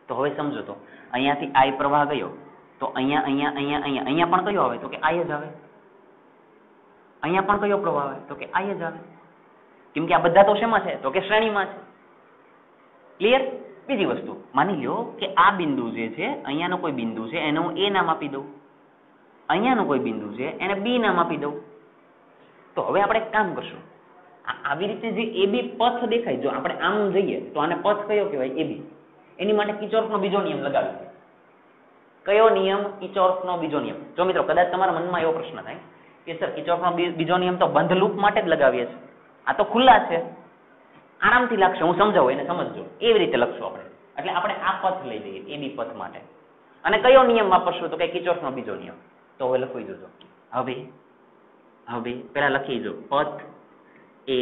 તો હવે સમજો તો અહીંયાથી I પ્રવાહ ગયો તો અહીંયા પણ કયો આવે? તો કે I જ આવે. અહીંયા પણ કયો પ્રવાહ આવે? તો કે I જ આવે. કેમ કે આ બધા તો શેમાં છે? તો કે શ્રેણીમાં છે. ક્લિયર? બીજી વસ્તુ માની લો કે આ બિંદુ જે છે, અહીંયાનો કોઈ બિંદુ છે એને હું A નામ આપી દઉં, અહીંયાનો કોઈ બિંદુ છે એને B નામ આપી દઉં. તો હવે આપણે એક કામ કરશું. આવી રીતે જે AB પથ દેખાય, જો આપણે આમ જઈએ તો આને પથ કયો કહેવાય? AB. એની માટે કિર્ચોફનો બીજો નિયમ લગાવીએ. કયો નિયમ? કિર્ચોફનો બીજો નિયમ. જો મિત્રો કદાચ તમારા મનમાં એવો પ્રશ્ન થાય કે સર કિર્ચોફનો બીજો નિયમ તો બંધ લૂપ માટે જ લગાવીએ છીએ, આ તો ખુલ્લા છે, આરામથી લાગશે, હું સમજાવું એને સમજજો, એવી રીતે લખશું આપણે. એટલે આપણે આ પથ લઈ લઈએ એ બી પથ માટે. અને કયો નિયમ વાપરશું તો કે કિર્ચોફનો બીજો નિયમ. તો હવે લખી જોજો. હવે પેલા લખી જો પથ એ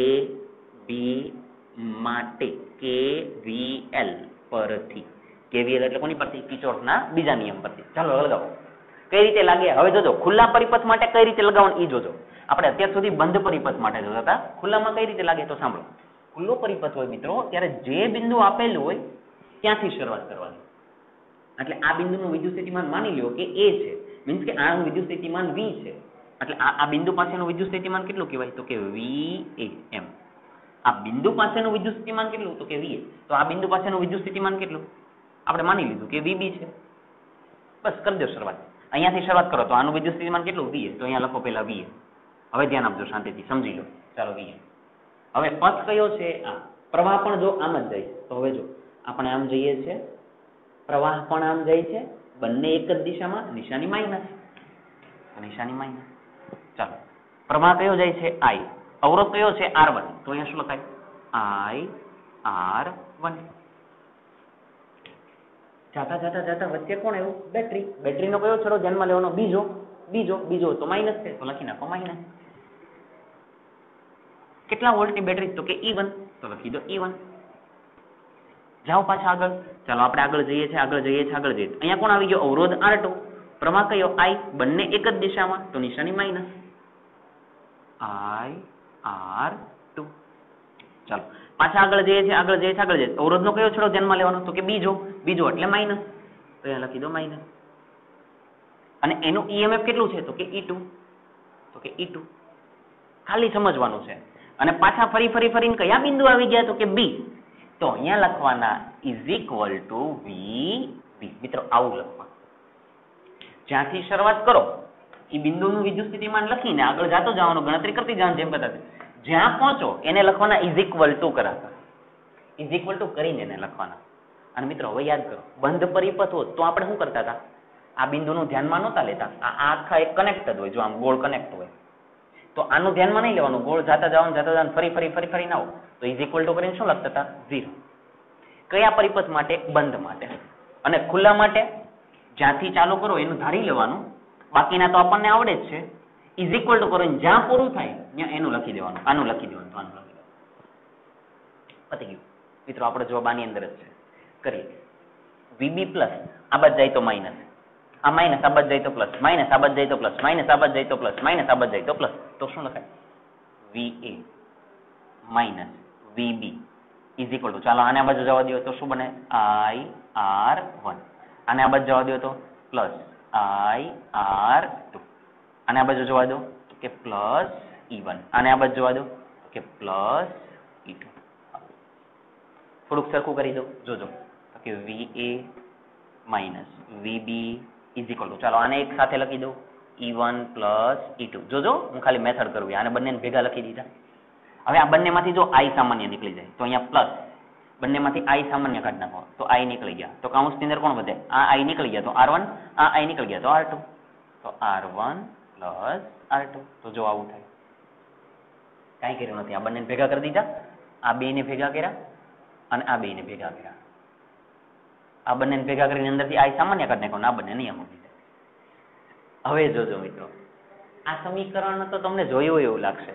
બી માટે KVL પરથી, KVL એટલે કોની પરથી? કિર્ચોફના બીજા નિયમ પરથી. ચાલો લગાવો. કઈ રીતે લાગે હવે જોજો. ખુલ્લા પરિપથ માટે કઈ રીતે લગાવવાનું એ જોજો. આપણે અત્યાર સુધી બંધ પરિપથ માટે જોતા હતા, ખુલ્લામાં કઈ રીતે લાગે તો સાંભળો. ખુલ્લો પરિપથ હોય મિત્રો ત્યારે જે બિંદુ આપેલું હોય ત્યાંથી શરૂઆત કરવાની. એટલે આ બિંદુનું વિદ્યુતસ્થિતિમાન માની લ્યો કે A છે, મીન્સ કે આનું વિદ્યુતસ્થિતિમાન V છે. એટલે આ બિંદુ પાસેનું વિદ્યુતસ્થિતિમાન કેટલું કહેવાય તો કે VA એમ. આ બિંદુ પાસેનું વિદ્યુતસ્થિતિમાન કેટલું તો કે VA. તો આ બિંદુ પાસેનું વિદ્યુતસ્થિતિમાન કેટલું આપણે માની લીધું કે VB છે. બસ કરી દો શરૂઆત. અહીંયાથી શરૂઆત કરો તો આનું વિદ્યુતસ્થિતિમાન કેટલું VA. તો અહીંયા લખો પહેલા VA. હવે ધ્યાન આપજો, શાંતિથી સમજી લો. ચાલો VA. હવે પથ કયો છે? આ પ્રવાહ પણ જો આમ જ જાય તો હવે જો આપણે આમ જઈએ છે, પ્રવાહ પણ આમ જાય છે, બંને એક જ દિશામાં, નિશાની માઇનસ. ચાલો પ્રવાહ કયો જાય છે? I. અવરોધ કયો છે? R1. તો અહીંયા શું લખાય? IR1. જાતા વચ્ચે કોણ આવ્યું? બેટરી. બેટરીનો કયો છેડો ધ્યાનમાં લેવાનો? બીજો તો માઇનસ છે, તો લખી નાખો માઇનસ. કેટલા વોલ્ટની બેટરી તો કે E1, તો લખી દો E1. જાઓ પાછા આગળ. ચાલો આપણે આગળ જઈએ છીએ. અહીંયા કોણ આવી ગયો? અવરોધ R2. પ્રવાહ કયો? I. બંને એક જ દિશામાં, તો નિશાની માઇનસ. IR2. ચાલો પાછા આગળ જઈએ છીએ. અવરોધનો કયો છેડો ધ્યાનમાં લેવાનો તો કે બીજો એટલે માઇનસ, તો અહીંયા લખી દો માઇનસ. અને એનું EMF કેટલું છે તો કે E2. ખાલી સમજવાનું છે. અને પાછા ફરીને કયા બિંદુ આવી ગયા તો કે B. તો અહીંયા લખવાના = VB. મિત્રો આવું લખવાનું. જ્યાંથી શરૂઆત કરો એ બિંદુનું વિદ્યુતસ્થિતિમાન લખીને આગળ જાતો જવાનું, ગણતરી કરતી જવાનું. જેમ બતાવે જ્યાં પહોંચો એને લખવાના = કરીને એને લખવાના. અને મિત્રો હવે યાદ કરો, બંધ પરિપથ હોત તો આપણે શું કરતા હતા? આ બિંદુનું ધ્યાનમાં નહોતા લેતા. આ આખા એક કનેક્ટ જ હોય, જો આમ ગોળ કનેક્ટ હોય તો આનું ધ્યાનમાં નહીં લેવાનું. ગોળ જાતા જવાનું ફરી ના આવો તો = કરીને શું લખતા હતા? 0. કયા પરિપથ માટે? બંધ માટે. અને ખુલ્લા માટે જ્યાંથી ચાલુ કરો એનું ધારી લેવાનું, બાકીના તો આપણને આવડે જ છે. = કરીને જ્યાં પૂરું થાય ત્યાં એનું લખી દેવાનું, આનું લખી દેવાનું, તો આનું લખી દેવાનું. પતી ગયું મિત્રો. આપણો જવાબ આની અંદર જ છે. કરીએ. VB પ્લસ આ બાજુ જાય તો માઇનસ, આ માઇનસ આ બાજુ જાય તો પ્લસ, માઇનસ આ બાજુ જાય તો પ્લસ, માઇનસ આ બાજુ જાય તો પ્લસ, માઇનસ આ બાજુ જાય તો પ્લસ. તો શું લખાય? VA માઇનસ VB = ચાલો આને આ બાજુ જવા દો તો શું બને? IR1. આને આ બાજુ જવા દો તો પ્લસ IR2. આને આ બાજુ જવા દો કે પ્લસ E1. આને આ બાજુ જવા દો કે પ્લસ E2. થોડુંક સરખું કરી દો, જોજો કે VA માઇનસ VB = ચાલો આને એક સાથે લખી દો E1 પ્લસ E2. જોજો હું ખાલી મેથડ કરું, આને બંનેને ભેગા લખી દીધા. હવે આ બંનેમાંથી જો I સામાન્ય નીકળી જાય તો અહીંયા પ્લસ, બંનેમાંથી I સામાન્ય કાઢી નાખો તો I નીકળી ગયા, તો કૌંસની અંદર કોણ વધે? આ I નીકળી ગયા તો R1, આ I નીકળી ગયા તો R2, તો R1 પ્લસ R2. તો જો આવું થાય. કાંઈ કર્યું નથી, આ બંનેને ભેગા કરી દીધા, આ બેને ભેગા કર્યા અને આ બેને ભેગા કર્યા. આ બંનેને ભેગા કરીને અંદરથી I સામાન્ય કાઢી નાખો, આ બંને નિયમો દીધા. હવે જોજો મિત્રો, આ સમીકરણ તો તમને જોયું એવું લાગશે.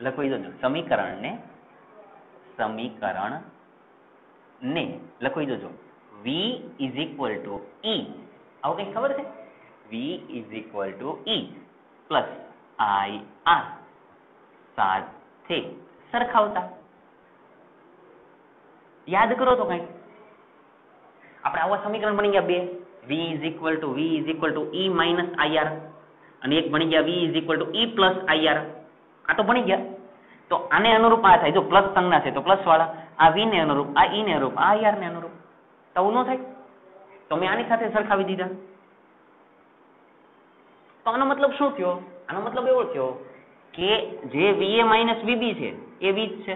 લખી દો સમીકરણ ને લખી દો V = E. આવું કઈ ખબર છે? V = E પ્લસ IR સાથે સરખાવતા. યાદ કરો તો કઈ આપણે આવા સમીકરણ બની ગયા બે. V = E માઇનસ IR અને એક બની ગયા V = E પ્લસ IR. આ તો બની ગયા. તો આને અનુરૂપ આ થાય. જો પ્લસ સંજ્ઞા છે તો પ્લસ વાળા, આ V ને અનુરૂપ, આ E ને અનુરૂપ, આ IR ને અનુરૂપ. તો આવું ન થાય. તો મેં આની સાથે સરખાવી દીધા. તો આનો મતલબ શું થયો? આનો મતલબ એવો થયો કે જે VA માઇનસ VB છે એ V જ છે.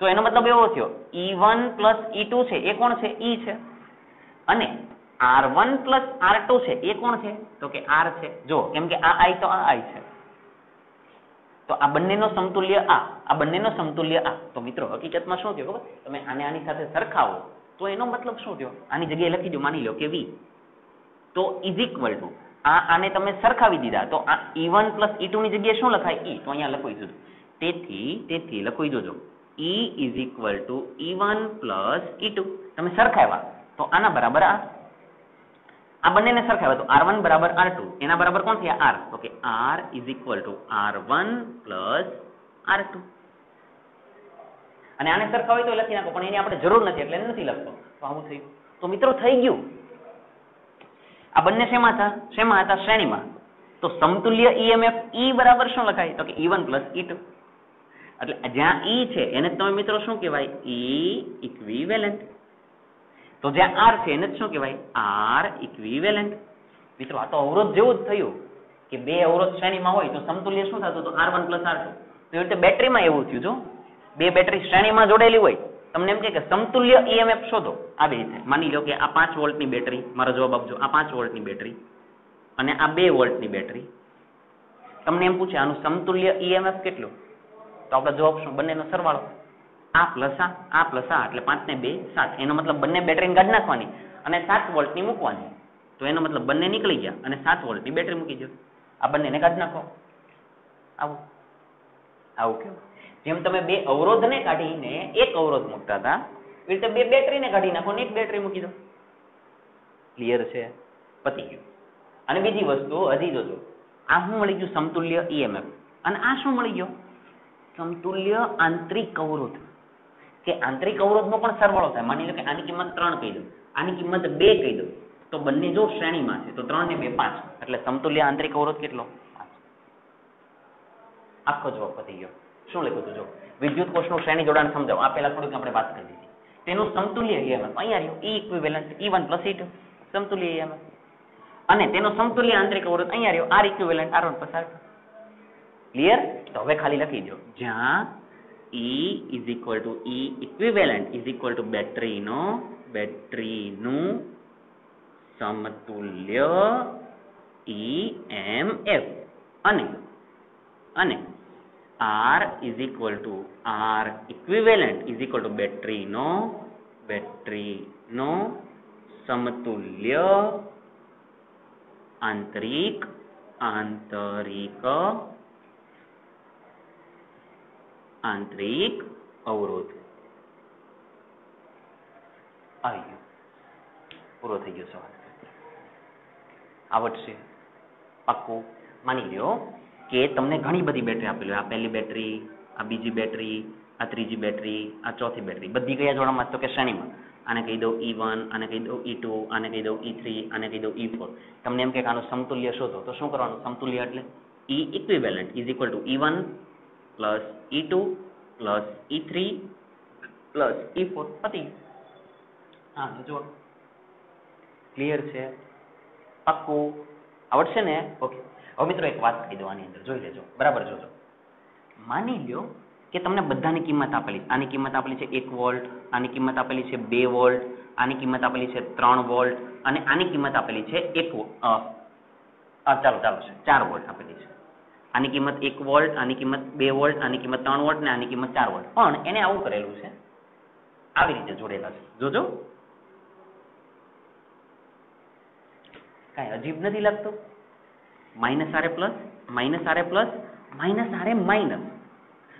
તો એનો મતલબ એવો થયો E1 પ્લસ E2 છે એ કોણ છે? E છે. અને R1 પ્લસ R2 છે એ કોણ છે? તો કે R છે. જો કેમ કે આ I તો આ I છે, તો આ બંનેનો સમતુલ્ય આ બંનેનો સમતુલ્ય આ. તો મિત્રો હકીકતમાં શું થયું ખબર? તમે આને આની સાથે સરખાવો તો એનો મતલબ શું થયો? આની જગ્યાએ લખી દો, માની લો કે v, તો ઇઝ ઇક્વલ ટુ આને તમે સરખાવી દીધા તો આ E1 પ્લસ E2 ની જગ્યાએ શું લખાય? E. તો અહીંયા લખી દીધું. તેથી લખી દો, E is equal two E1 plus E2. તમે સરખાવ્યા તો આના બરાબર આ બંનેને સરખાવ્યા તો R1 બરાબર R2, એના બરાબર કોણ થયા? R. તો કે R is equal two R1 plus R2. અને આને સરખાવી તો લખી નાખો, પણ એની આપણે જરૂર નથી એટલે નથી લખતો. તો આવું થયું. તો મિત્રો થઈ ગયું. આ બંને શેમાં હતા? શ્રેણીમાં. તો સમતુલ્ય EMF E બરાબર શું લખાય? તો કે E1 પ્લસ E2. એટલે જ્યાં E છે એને તમે મિત્રો શું કહેવાય? E equivalent. તો જ્યાં R છે એને શું કહેવાય? R equivalent. મિત્રો આ તો અવરોધ જેવું જ થયું કે બે અવરોધ શ્રેણીમાં હોય તો સમતુલ્ય શું થતું? તો R1 પ્લસ R2. તો એ રીતે બેટરીમાં એવું થયું. જો બે બેટરી શ્રેણીમાં જોડેલી હોય, તમને એમ કે સમતુલ્ય EMF શોધો. આ બે રીતે માની લો કે આ 5 વોલ્ટની બેટરી, મારો જવાબ આપજો, આ 5 વોલ્ટની બેટરી અને આ 2 વોલ્ટની બેટરી. તમને એમ પૂછે આનું સમતુલ્ય EMF કેટલું? તો આપણે જવાબ શું? બંનેનો સરવાળો. આ પ્લસ આ એટલે 5 ને 2 7. એનો મતલબ બંને બેટરીને કાઢી નાખવાની અને 7 વોલ્ટની મૂકવાની. તો એનો મતલબ બંને નીકળી ગયા અને 7 વોલ્ટની બેટરી મૂકી દો. આ બંનેને કાઢી નાખો. આવું કેવું? જેમ તમે બે અવરોધને કાઢીને એક અવરોધ મૂકતા હતા એ રીતે બે બેટરીને કાઢી નાખો ને એક બેટરી મૂકી દો. ક્લિયર છે? પતી ગયું. અને બીજી વસ્તુ હજી જોજો, આ શું મળી ગયું? સમતુલ્ય EMF. અને આ શું મળી ગયો? સમતુલ્ય આંતરિક અવરોધ. કે આંતરિક અવરોધનો પણ સરવાળો થાય. માની લો કે આની કિંમત 3 કહી દો, આની કિંમત 2 કહી દો, તો બંને જો શ્રેણીમાં છે તો 3 ને 2 5. એટલે સમતુલ્ય આંતરિક અવરોધ કેટલો? 5. આખો જવાબ પતી ગયો. શું લખ્યું હતું? જો વિદ્યુત કોષનું શ્રેણી જોડાણ સમજાવો. આ પહેલા થોડીક આપણે વાત કરી દીધી. તેનું સમતુલ્ય EMF અહીંયા રહ્યું E equivalent E1 plus E2 સમતુલ્ય EMF. અને તેનો સમતુલ્ય આંતરિક અવરોધ અહીંયા રહ્યો R equivalent R1 plus R2. Clear? તો હવે ખાલી લખી દો, જ્યાં E is equal to E equivalent is equal to બેટરીનું સમતુલ્ય EMF અને R is equal to R equivalent is equal to બેટરીનો સમતુલ્ય આંતરિક અવરોધ. આવી ગયું. પૂરો થઈ ગયો સવાલ. આવડશે? પાક્કું? માની લ્યો કે તમને ઘણી બધી બેટરી આપેલી હોય. આ પહેલી બેટરી, આ બીજી બેટરી, આ ત્રીજી બેટરી, આ ચોથી બેટરી, બધી કયા જોડાણમાં? તો કે શ્રેણીમાં. આને કહી દઉં E1, આને કહી દઉં E2, આને કહી દઉં E3, આને કહી દઉં E4. તમને એમ કે આનું સમતુલ્ય શોધો તો શું કરવાનું? સમતુલ્ય એટલે E equivalent is equal two E1 plus E2 plus E3 plus E4. પતી. હા જો ક્લિયર છે? પાક્કું? આવડશે ને? ઓકે. હવે મિત્રો એક વાત કહી દો, આની અંદર જોઈ લેજો, બરાબર જોજો. માની લ્યો કે તમને બધાની કિંમત આપેલી, આની કિંમત આપેલી છે 1 વોલ્ટ, આની કિંમત આપેલી છે 2 વોલ્ટ, આની કિંમત આપેલી છે 3 વોલ્ટ અને આની કિંમત આપેલી છે 4 વોલ્ટ આપેલી છે. આની કિંમત 1 વોલ્ટ, આની કિંમત 2 વોલ્ટ, આની કિંમત 3 વોલ્ટ ને આની કિંમત 4 વોલ્ટ. પણ એને આવું કરેલું છે, આવી રીતે જોડેલા છે. જોજો, કાંઈ અજીબ નથી લાગતું? -Ra plus, -Ra plus, -Ra minus.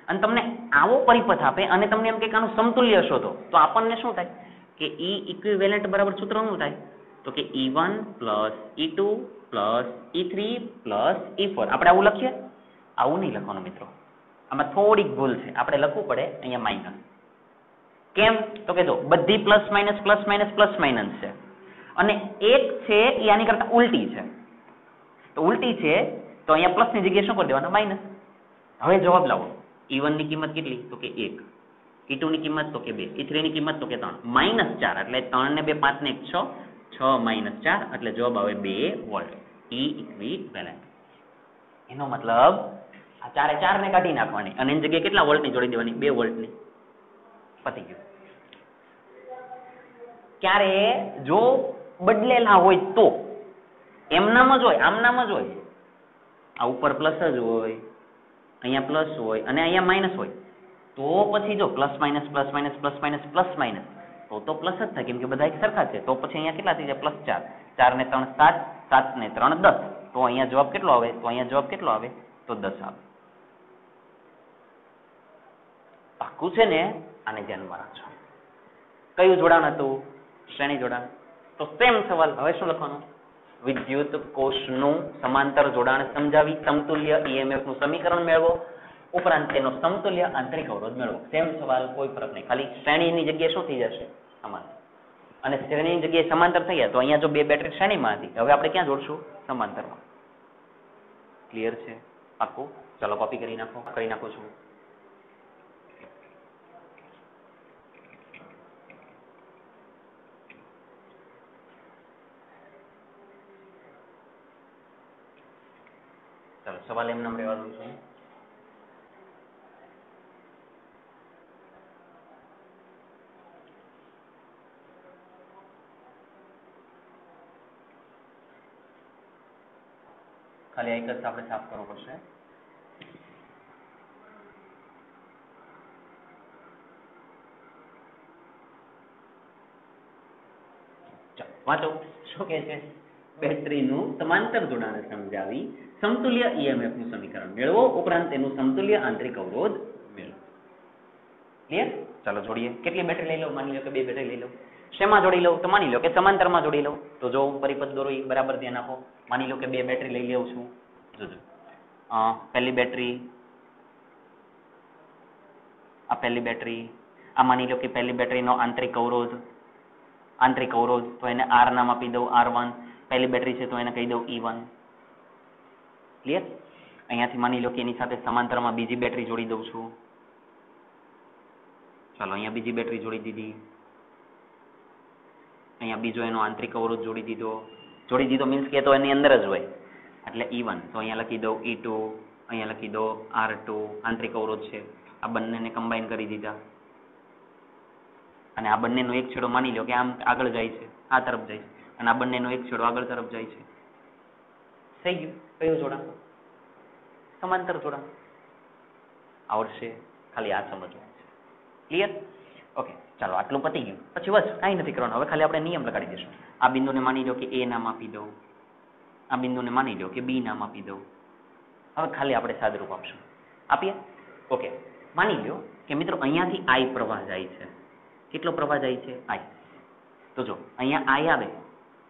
અને તમને આવો પરિપથ આપે અને તમને એમ કે આનું સમતુલ્ય શોધો તો આપણને શું થાય કે E ઇક્વિવેલન્ટ બરાબર સૂત્ર શું થાય? તો કે E1 plus E2 plus E3 plus E4. આપણે આવું લખીએ? આવું નહીં લખવાનું મિત્રો, આમાં થોડીક ભૂલ છે. આપણે લખવું પડે અહીંયા માઇનસ. કેમ? તો કે જો બધી પ્લસ માઇનસ છે અને એક છે એ આની કરતા ઉલટી છે. તો ઉલટી છે તો અહીંયા પ્લસ ની જગ્યાએ શું કરી દેવાનું? માઇનસ. હવે જવાબ લાવો. E1 ની કિંમત કેટલી? તો કે 1. E2 ની કિંમત તો કે 2. E3 ની કિંમત તો કે 3. -4 એટલે 3 ને 2 5 ને 1 6 -4 એટલે જવાબ આવે 2 વોલ્ટ. E equivalent. એનો મતલબ આ 4 ને કાઢી નાખવાની અને એની જગ્યાએ કેટલા વોલ્ટની જોડી દેવાની? 2 વોલ્ટની. પતી ગયું. ક્યારે જો બદલેલા હોય તો એમનામ જ હોય, આમનામ જ હોય. આ ઉપર પ્લસ જ હોય, અહીંયા પ્લસ હોય અને અહીંયા માઇનસ હોય તો પછી જો plus minus plus minus plus minus plus minus તો પ્લસ જ થાય કેમ કે બધા એક સરખા છે. તો પછી અહીંયા કેટલા થઈ જાય +4 4 ને 3 7 7 ને 3 10 તો અહીંયા જવાબ કેટલો આવે તો 10 આવે. પાક્કું છે ને? આને ધ્યાનમાં રાખજો. કયું જોડાણ હતું? શ્રેણી જોડાણ. તો સેમ સવાલ હવે શું લખવાનું? વિદ્યુત કોષનું સમાંતર જોડાણ સમજાવી સમતુલ્ય EMF નું સમીકરણ મેળવો ઉપરાંત તેનો સમતુલ્ય આંતરિક અવરોધ મેળવો. સેમ સવાલ, કોઈ ફરક નહીં, ખાલી શ્રેણીની જગ્યાએ શું થઈ જશે? સમાંતર. અને શ્રેણીની જગ્યાએ સમાંતર થઈ ગયા તો અહીંયા જો બે બેટરી શ્રેણીમાં હતી હવે આપણે ક્યાં જોડશું? સમાંતરમાં. ક્લિયર છે? પાક્કું? ચાલો કોપી કરી નાખું છું. ચાલો સવાલ એમ નામ રહેવા દઉં છું. ખાલી એક જ આપણે સાફ કરવો પડશે. વાંચો શું કહે છે? બેટરીનું સમાંતર જોડાણ સમજાવી સમતુલ્ય EMF નું સમીકરણ મેળવો ઉપરાંત તેનું સમતુલ્ય આંતરિક અવરોધ મેળવો. ક્લિયર? ચાલો જોડીએ. કેટલી બેટરી લઈ લો? માની લો કે 2 બેટરી લઈ લો. શેમાં જોડી લઉં? તો માની લો કે સમાંતરમાં જોડી લઉં. તો જો પરિપથ દોરો બરાબર ધ્યાન આપો. માની લો કે 2 બેટરી લઈ લઉં છું. જોજો પહેલી બેટરી, આ પહેલી બેટરી, આ માની લો કે પહેલી બેટરીનો આંતરિક અવરોધ તો એને R નામ આપી દઉં R1. પહેલી બેટરી છે તો એને કહી દઉં E1. ક્લિયર? અહીંયાથી માની લો કે એની સાથે સમાંતરમાં બીજી બેટરી જોડી દઉં છું. ચાલો અહીંયા બીજી બેટરી જોડી દીધી. અહીંયા બીજો એનો આંતરિક અવરોધ જોડી દીધો મીન્સ કે તો એની અંદર જ હોય એટલે E1. તો અહીંયા લખી દઉં E2, અહીંયા લખી દો R2. આંતરિક અવરોધ છે. આ બંનેને કમ્બાઈન કરી દીધા અને આ બંનેનો એક છેડો માની લો કે આમ આગળ જાય છે, આ તરફ જાય છે અને આ બંનેનો એક છેડો આગળ તરફ જાય છે. થઈ ગયું. કયું જોડાણ? સમાંતર જોડાણ. આવડશે? ખાલી આ સમજવાનું છે. ક્લિયર? ઓકે ચાલો આટલું પતી ગયું. પછી બસ કાંઈ નથી કરવાનું. હવે ખાલી આપણે નિયમ લગાડી દઈશું. આ બિંદુને માની લો કે A નામ આપી દઉં, આ બિંદુને માની લો કે B નામ આપી દઉં. હવે ખાલી આપણે સાદરૂપ આપશું. આપીએ? ઓકે. માની લો કે મિત્રો અહીંયાથી I પ્રવાહ જાય છે. કેટલો પ્રવાહ જાય છે? I. તો જો અહીંયા I આવે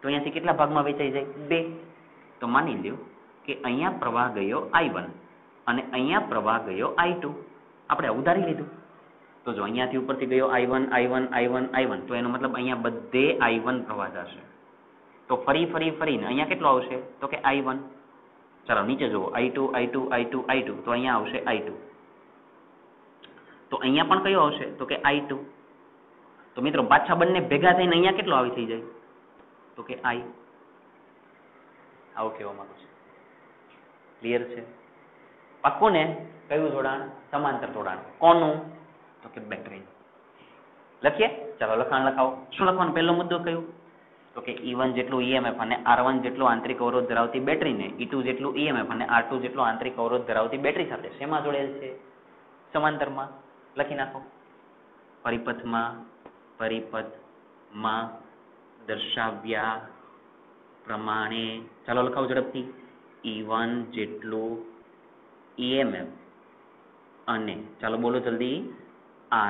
તો અહીંયાથી કેટલા ભાગમાં વહેંચાઈ જાય? 2. તો માની લો કે અહીંયા પ્રવાહ ગયો I1 અને અહીંયા પ્રવાહ ગયો I2. આપણે ઉધારી લીધું. તો જો અહીંયાથી ઉપરથી ગયો I1 તો એનો મતલબ અહીંયા બધે I1 પ્રવાહ જશે. તો ફરીને અહીંયા કેટલો આવશે? તો કે I1. ચાલો નીચે જુઓ I2 તો અહીંયા આવશે I2. તો અહીંયા પણ કયો આવશે? તો કે I2. તો મિત્રો પાછા બંને ભેગા થઈને અહીંયા કેટલો આવી થઈ જાય? તો કે I. આવું કહેવા માંગુ છું. ક્લિયર છે? પાક્કું ને? કયું જોડાણ? સમાંતર જોડાણ. કોનું? તો કે બેટરી. લખીએ? ચાલો લખાણ લખાવો. શું લખવાનું? પહેલો મુદ્દો કયો? તો કે E1 જેટલું EMF અને R1 જેટલો આંતરિક અવરોધ ધરાવતી બેટરીને E2 જેટલું EMF અને R2 જેટલો આંતરિક અવરોધ ધરાવતી બેટરી સાથે શેમાં જોડેલ છે? સમાંતરમાં. લખી નાખો. પરિપથમાં દર્શાવ્યા પ્રમાણે. ચાલો લખાવો ઝડપથી. E1 જેટલું EMF અને ચાલો બોલો જલ્દી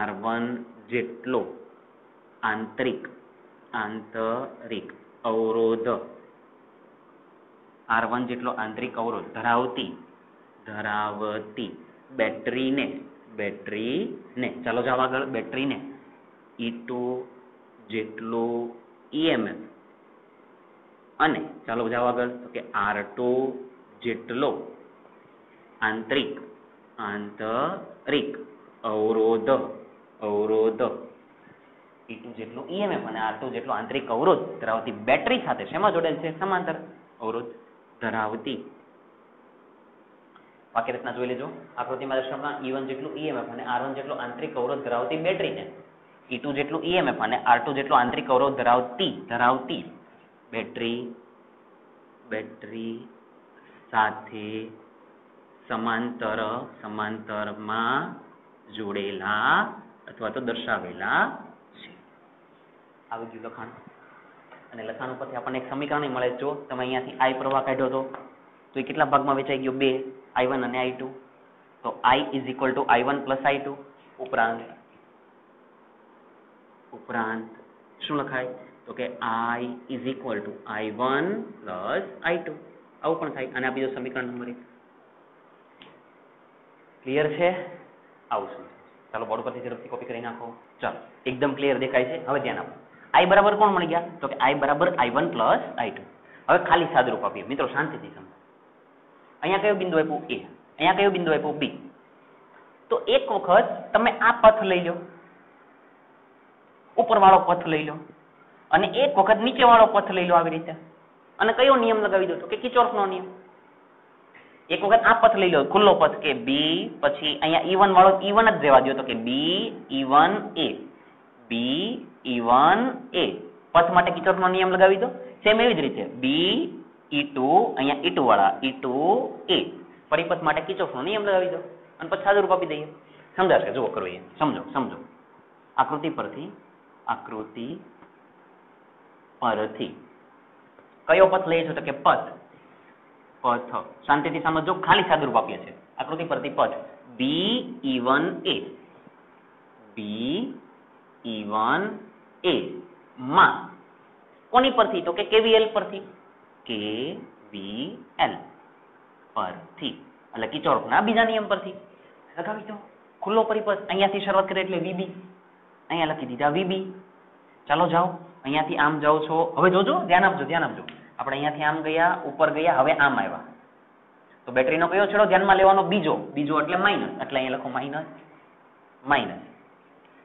R1 જેટલો આંતરિક અવરોધ R1 જેટલો આંતરિક અવરોધ ધરાવતી બેટરીને ચાલો જાવ આગળ. બેટરીને E2 જેટલું EMF અને ચાલો જાવ આગળ તો કે R2 જેટલો આંતરિક અવરોધ E2 જેટલું EMF અને R2 જેટલો આંતરિક અવરોધ ધરાવતી બેટરી સાથે શેમાં જોડેલ છે? સમાંતર અવરોધ ધરાવતી. વાક્ય રચના જોઈ લેજો. આકૃતિમાં દર્શાવવામાં E1 જેટલું EMF અને R1 જેટલો આંતરિક અવરોધ ધરાવતી બેટરીને E2 જેટલું EMF અને R2 જેટલો આંતરિક અવરોધ ધરાવતી બેટરી સાથે સમાંતરમાં જોડેલા અથવા તો દર્શાવેલા છે. આવી ગયું લખાણ. અને લખાણ ઉપરથી આપણને એક સમીકરણ મળે. જો તમે અહીંયાથી I પ્રવાહ કાઢ્યો હતો તો એ કેટલા ભાગમાં વેચાઈ ગયો? 2, I1 અને I2. તો I = I1 + I2 ઉપરાંત શું લખાય? તો કે I = I1 + I2. આવું પણ થાય. અને આપી દો સમીકરણ નંબર 1. ક્લિયર છે? આવું શું? ચાલો બોર્ડ પરથી ઝડપથી કોપી કરી નાખો. ચાલો એકદમ ક્લિયર દેખાય છે. હવે ધ્યાન આપો. I બરાબર કોણ મળી ગયા? તો કે I બરાબર I1 + I2. હવે ખાલી સાદુરૂપ આપીએ. મિત્રો શાંતિથી સમજો. અહીંયા કયો બિંદુ આપ્યું? A. અહીંયા કયો બિંદુ આપ્યું? B. તો એક વખત તમે આ પથ લઈ લો, ઉપરવાળો પથ લઈ લો, અને એક વખત નીચેવાળો પથ લઈ લો આવી રીતે. અને કયો નિયમ લગાવી દો? તો કે કિર્ચોફનો નિયમ. એક વખત આ પથ લઈ લો, ખુલ્લો પથ કે B, પછી અહીંયા E1 વાળો E1 જ રહેવા દો, તો કે B E1A. B E1A પથ માટે કિર્ચોફનો નિયમ લગાવી દો. સેમ એવી જ રીતે B E2, અહીંયા E2 વાળા E2A પરિપથ માટે કિર્ચોફનો નિયમ લગાવી દો અને પછી સાદુરૂપ આપી દઈએ. સમજાશે? જુઓ કરો. એ સમજો આકૃતિ પરથી કયો પથ લઈએ છો? તો કે પથ શાંતિથી સમજો. ખાલી સાદુરૂપ આપીએ છીએ. આકૃતિ પરથી પથ B E1A માં કોની પરથી? તો કે KVL પરથી. KVL પરથી એટલે કિર્ચોફના બીજા નિયમ પરથી લગાવી દો. ખુલ્લો પરિપથ અહીંયાથી શરૂઆત કરીએ એટલે VB. અહીંયા લખી દીધા VB. ચાલો જાઓ. અહીંયાથી આમ જાઓ છો. હવે જોજો, ધ્યાન આપજો. આપણે અહીંયાથી આમ ગયા, ઉપર ગયા, હવે આમ આવ્યા. તો બેટરીનો કયો છેડો ધ્યાનમાં લેવાનો? બીજો એટલે માઇનસ. એટલે અહીંયા લખો માઇનસ.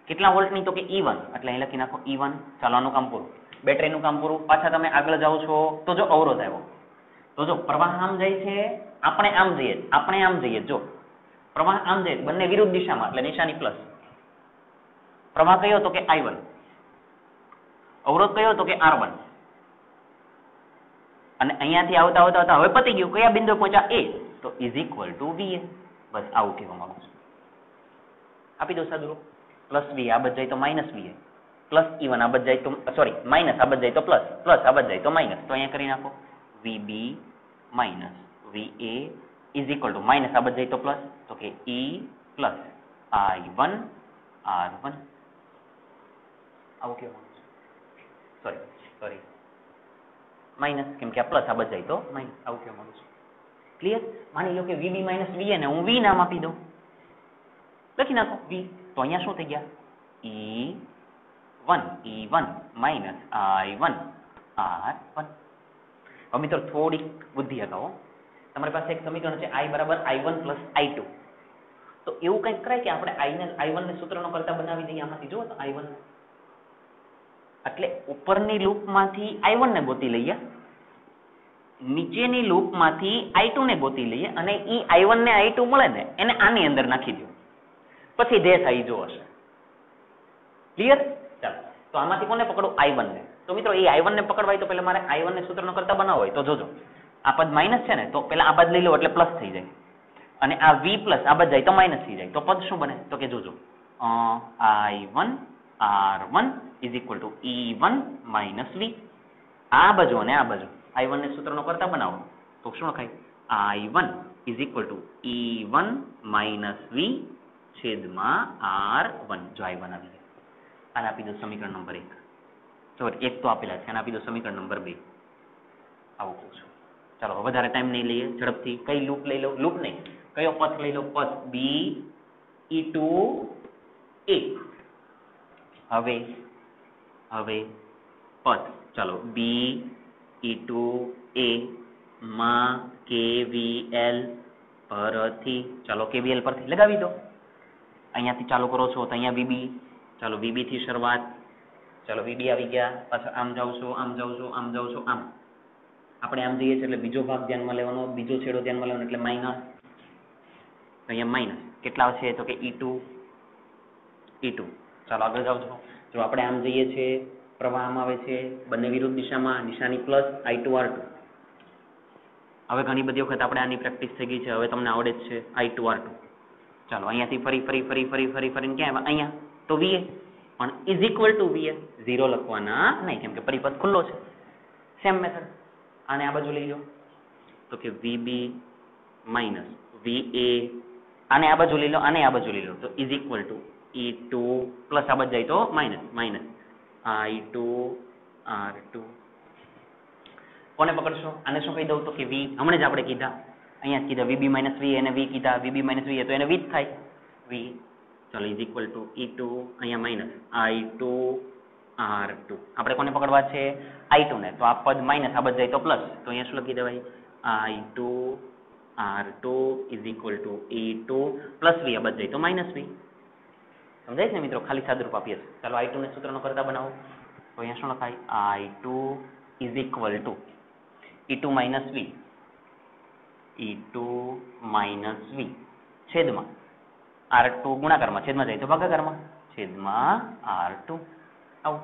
કેટલા વોલ્ટની? તો કે E1. એટલે અહીં લખી નાખો E1. ચાલો આનું કામ પૂરું. બેટરીનું કામ પૂરું. પાછા તમે આગળ જાઓ છો તો જો અવરોધ આવ્યો. તો જો પ્રવાહ આમ જાય છે, આપણે આમ જઈએ. જો પ્રવાહ આમ જાય, બંને વિરુદ્ધ દિશામાં એટલે નિશાની પ્લસ. પ્રવાહ કયો? તો કે I1. અવરોધ કયો? તો કે R1. અને અહીંયાથી આવતા હવે પતી ગયું. કયા બિંદુ પહોંચ્યા? A. તો = VA. બસ આવું કહેવા માંગુ છું. આપી દો સાદુરૂપ. +V આ બાજુ જાય તો -VA, +E1 આ બાજુ જાય તો માઇનસ, આ બાજુ જાય તો પ્લસ, આ બાજુ જાય તો માઇનસ. તો અહીંયા કરી નાખો VB - VA = માઇનસ, આ બાજુ જાય તો પ્લસ, તો કે E + I1 R1. આવું કહેવા માંગુ છું. સોરી માઇનસ, કેમ કે આ પ્લસ આ બાજુ જાય તો માઇનસ. આવું કહેવા માંગુ છું. ક્લિયર? માની લો કે VB - VA ને હું V નામ આપી દઉં. લખી નાખો V. તો અહીંયા શું થઈ ગયા? E1 - I1 R1. હવે મિત્રો થોડીક બુદ્ધિ હકાવો. તમારી પાસે એક સમીકરણ છે I બરાબર I1 + I2. તો એવું કંઈક કરાય કે આપણે I1 ને સૂત્રનો કરતા બનાવી દઈએ. આમાંથી જુઓ તો I1 એટલે ઉપરની લૂપમાંથી I1 ને ગોતી લઈએ, નીચેની લૂપમાંથી I2 ને ગોતી લઈએ, અને ઈ I1 ને I2 મળે ને એને આની અંદર નાખી દો. પછી જે થાય જો હશે. ક્લિયર? ચાલો તો આમાંથી કોને પકડું? I1 ને. તો મિત્રો એ I1 ને પકડવાય તો પહેલા મારે I1 ને સૂત્રનો કરતા બનાવવો હોય તો જોજો આ પદ માઇનસ છે ને, તો પહેલા આ પદ લઈ લો એટલે પ્લસ થઈ જાય, અને આ V પ્લસ આ પદ જાય તો માઇનસ થઈ જાય. તો પદ શું બને? તો કે જોજો I1 R1 = E1 - V. આ બાજુ અને આ બાજુ I1 ને સૂત્રનો કરતા બનાવો તો શું લખાય? I1 = E1 - V છેદમાં R1. જો I1 આવી ગયા. આને આપી દો સમીકરણ નંબર 1. સોરી, 1 તો આપેલા છે. આને આપી દો સમીકરણ નંબર 2. આવું કહું છું. ચાલો વધારે ટાઈમ નહીં લઈએ, ઝડપથી. કઈ લૂપ લઈ લો? લૂપ નહીં, કયો પથ લઈ લો? પથ B E2A. હવે પથ ચાલો B E2A માં KVL પરથી, ચાલો KVL પરથી લગાવી દો. અહીંયાથી ચાલુ કરો છો તો અહીંયા VB, ચાલો VB થી શરૂઆત. ચાલો VB આવી ગયા. પાછા આમ જાઉં છું, આમ આપણે આમ જઈએ છીએ એટલે બીજો ભાગ ધ્યાનમાં લેવાનો, બીજો છેડો ધ્યાનમાં લેવાનો એટલે માઇનસ. અહીંયા માઇનસ કેટલા છે? તો કે E2. ચાલો આગળ જાઉં છું. જો આપણે આમ જઈએ છીએ, પ્રવાહ આમ આવે છે, બંને વિરુદ્ધ દિશામાં, નિશાની પ્લસ, I2 R2. હવે ઘણી બધી વખત આપણે આની પ્રેક્ટિસ થઈ ગઈ છે, હવે તમને આવડે જ છે I2 R2. ચાલો અહીંયાથી ફરીને ક્યાં આવ્યા? અહીંયા. તો VA પણ ઇઝ ઇક્વલ ટુ VA, 0 લખવાના નહીં કેમ કે પરિપથ ખુલ્લો છે. સેમ મેથડ આને આ બાજુ લઈ લો તો કે VB માઇનસ VA, આને આ બાજુ લઈ લો, આને આ બાજુ લઈ લો તો is equal two E2 plus આ બાજુ જાય તો માઇનસ I2 R2. કોને પકડશો? આને શું કહી દઉં તો કે V, હમણાં જ આપણે કીધા અહીંયા કીધા VB માઇનસ V એને V કીધા, VB માઇનસ V તો એને V જ થાય V. ચાલો ઇઝ ઇક્વલ ટુ E2 અહીંયા માઇનસ I2 R2. આપણે કોને પકડવા છે? I2 ને. તો આ પદ માઇનસ આ બાજુ જાય તો પ્લસ, તો અહીંયા શું લખી દેવાય? I2 R2 is equal two E2 plus V, આ બાજુ જાય તો માઇનસ V. સમજાય છે ને મિત્રો? ખાલી સાદુરૂપ આપીએ છીએ. ચાલો I2 ને સૂત્રનો કરતા બનાવો તો અહીંયા શું લખાય? I2 is equal two E2 minus V, E2 minus V છેદમાં R2 ગુણાકારમાં, છેદમાં જાય તો ભાગાકારમાં, છેદમાં R2. આવું